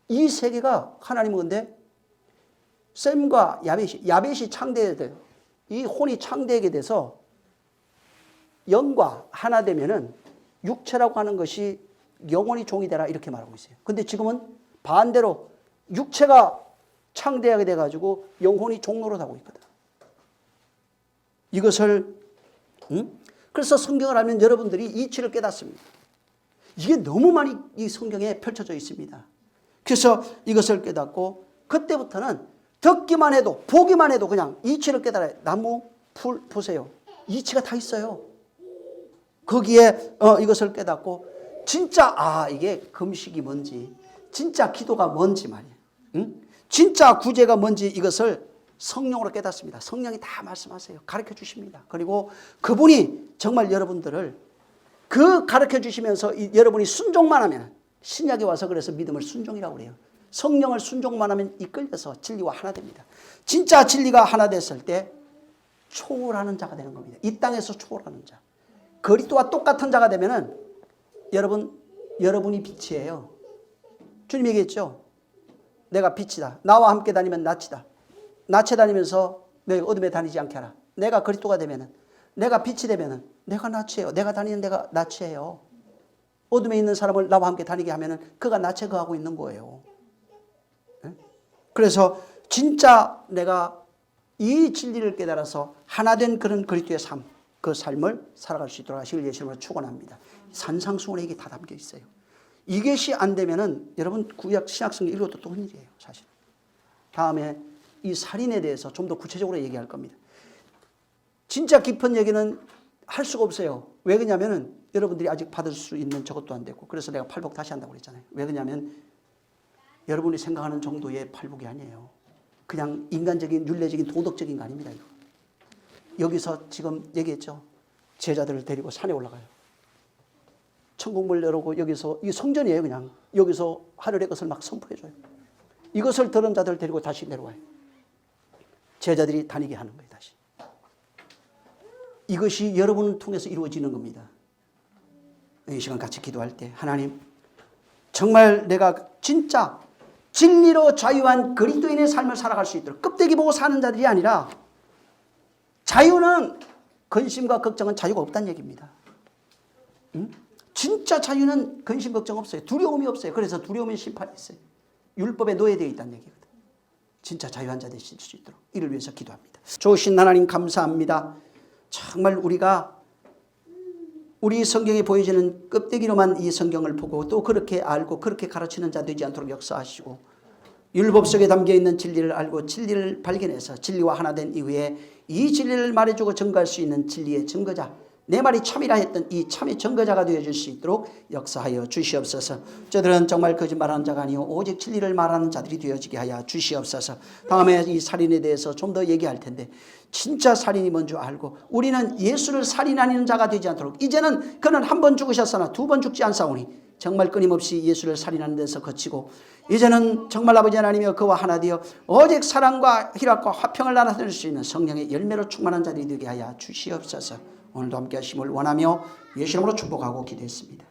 이 세 개가 하나님은 근데 셈과 야벳이 창대해야 이 혼이 창대하게 돼서 영과 하나 되면은 육체라고 하는 것이 영원히 종이 되라 이렇게 말하고 있어요. 근데 지금은 반대로 육체가 창대하게 돼가지고 영혼이 종노릇하고 있거든. 이것을 그래서 성경을 알면 여러분들이 이치를 깨닫습니다. 이게 너무 많이 이 성경에 펼쳐져 있습니다. 그래서 이것을 깨닫고 그때부터는 듣기만 해도 보기만 해도 그냥 이치를 깨달아요. 나무, 풀 보세요. 이치가 다 있어요. 거기에 이것을 깨닫고 진짜 이게 금식이 뭔지 진짜 기도가 뭔지 말이에요. 진짜 구제가 뭔지 이것을 성령으로 깨닫습니다. 성령이 다 말씀하세요. 가르쳐 주십니다. 그리고 그분이 정말 여러분들을 그 가르쳐 주시면서 여러분이 순종만 하면 신약에 와서 그래서 믿음을 순종이라고 그래요. 성령을 순종만 하면 이끌려서 진리와 하나 됩니다. 진짜 진리가 하나 됐을 때 초월하는 자가 되는 겁니다. 이 땅에서 초월하는 자. 그리스도와 똑같은 자가 되면은 여러분이 빛이에요. 주님 얘기했죠. 내가 빛이다. 나와 함께 다니면 낫이다. 낫에 다니면서 너희 어둠에 다니지 않게 하라. 내가 그리스도가 되면은 내가 빛이 되면은 내가 낫이에요. 내가 다니는 데가 낫이에요. 어둠에 있는 사람을 나와 함께 다니게 하면은 그가 낫에 거하고 있는 거예요. 그래서 진짜 내가 이 진리를 깨달아서 하나된 그런 그리스도의 삶, 그 삶을 살아갈 수 있도록 하시길 예수님으로 축원합니다. 산상수훈에 이게 다 담겨 있어요. 이것이 안 되면은 여러분 구약 신약성경 읽어도 또 흔일이에요, 사실. 다음에 이 살인에 대해서 좀 더 구체적으로 얘기할 겁니다. 진짜 깊은 얘기는 할 수가 없어요. 왜 그러냐면은 여러분들이 아직 받을 수 있는 저것도 안 됐고, 그래서 내가 팔복 다시 한다고 그랬잖아요. 왜 그러냐면 여러분이 생각하는 정도의 팔복이 아니에요. 그냥 인간적인 윤례적인 도덕적인 거 아닙니다. 이거. 여기서 지금 얘기했죠. 제자들을 데리고 산에 올라가요. 천국문을 열고 여기서 이 성전이에요. 그냥 여기서 하늘의 것을 막 선포해줘요. 이것을 들은 자들 데리고 다시 내려와요. 제자들이 다니게 하는 거예요. 다시. 이것이 여러분을 통해서 이루어지는 겁니다. 이 시간 같이 기도할 때 하나님 정말 내가 진짜 진리로 자유한 그리스도인의 삶을 살아갈 수 있도록 껍데기 보고 사는 자들이 아니라 자유는 근심과 걱정은 자유가 없다는 얘기입니다. 진짜 자유는 근심 걱정 없어요. 두려움이 없어요. 그래서 두려움은 심판이 있어요. 율법에 노예되어 있다는 얘기거든. 진짜 자유한 자 되실 수 있도록 이를 위해서 기도합니다. 좋으신 하나님 감사합니다. 정말 우리가 우리 성경에 보여지는 껍데기로만 이 성경을 보고 또 그렇게 알고 그렇게 가르치는 자 되지 않도록 역사하시고 율법 속에 담겨있는 진리를 알고 진리를 발견해서 진리와 하나 된 이후에 이 진리를 말해주고 증거할 수 있는 진리의 증거자, 내 말이 참이라 했던 이 참의 증거자가 되어줄 수 있도록 역사하여 주시옵소서. 저들은 정말 거짓말하는 자가 아니요 오직 진리를 말하는 자들이 되어지게 하여 주시옵소서. 다음에 이 살인에 대해서 좀 더 얘기할 텐데 진짜 살인이 뭔 줄 알고 우리는 예수를 살인하는 자가 되지 않도록 이제는 그는 한 번 죽으셨으나 두 번 죽지 않사오니 정말 끊임없이 예수를 살인하는 데서 거치고 이제는 정말 아버지 하나님이여 그와 하나 되어 오직 사랑과 희락과 화평을 나눠줄 수 있는 성령의 열매로 충만한 자들이 되게 하여 주시옵소서. 오늘도 함께 하심을 원하며 예수 이름으로 축복하고 기도했습니다.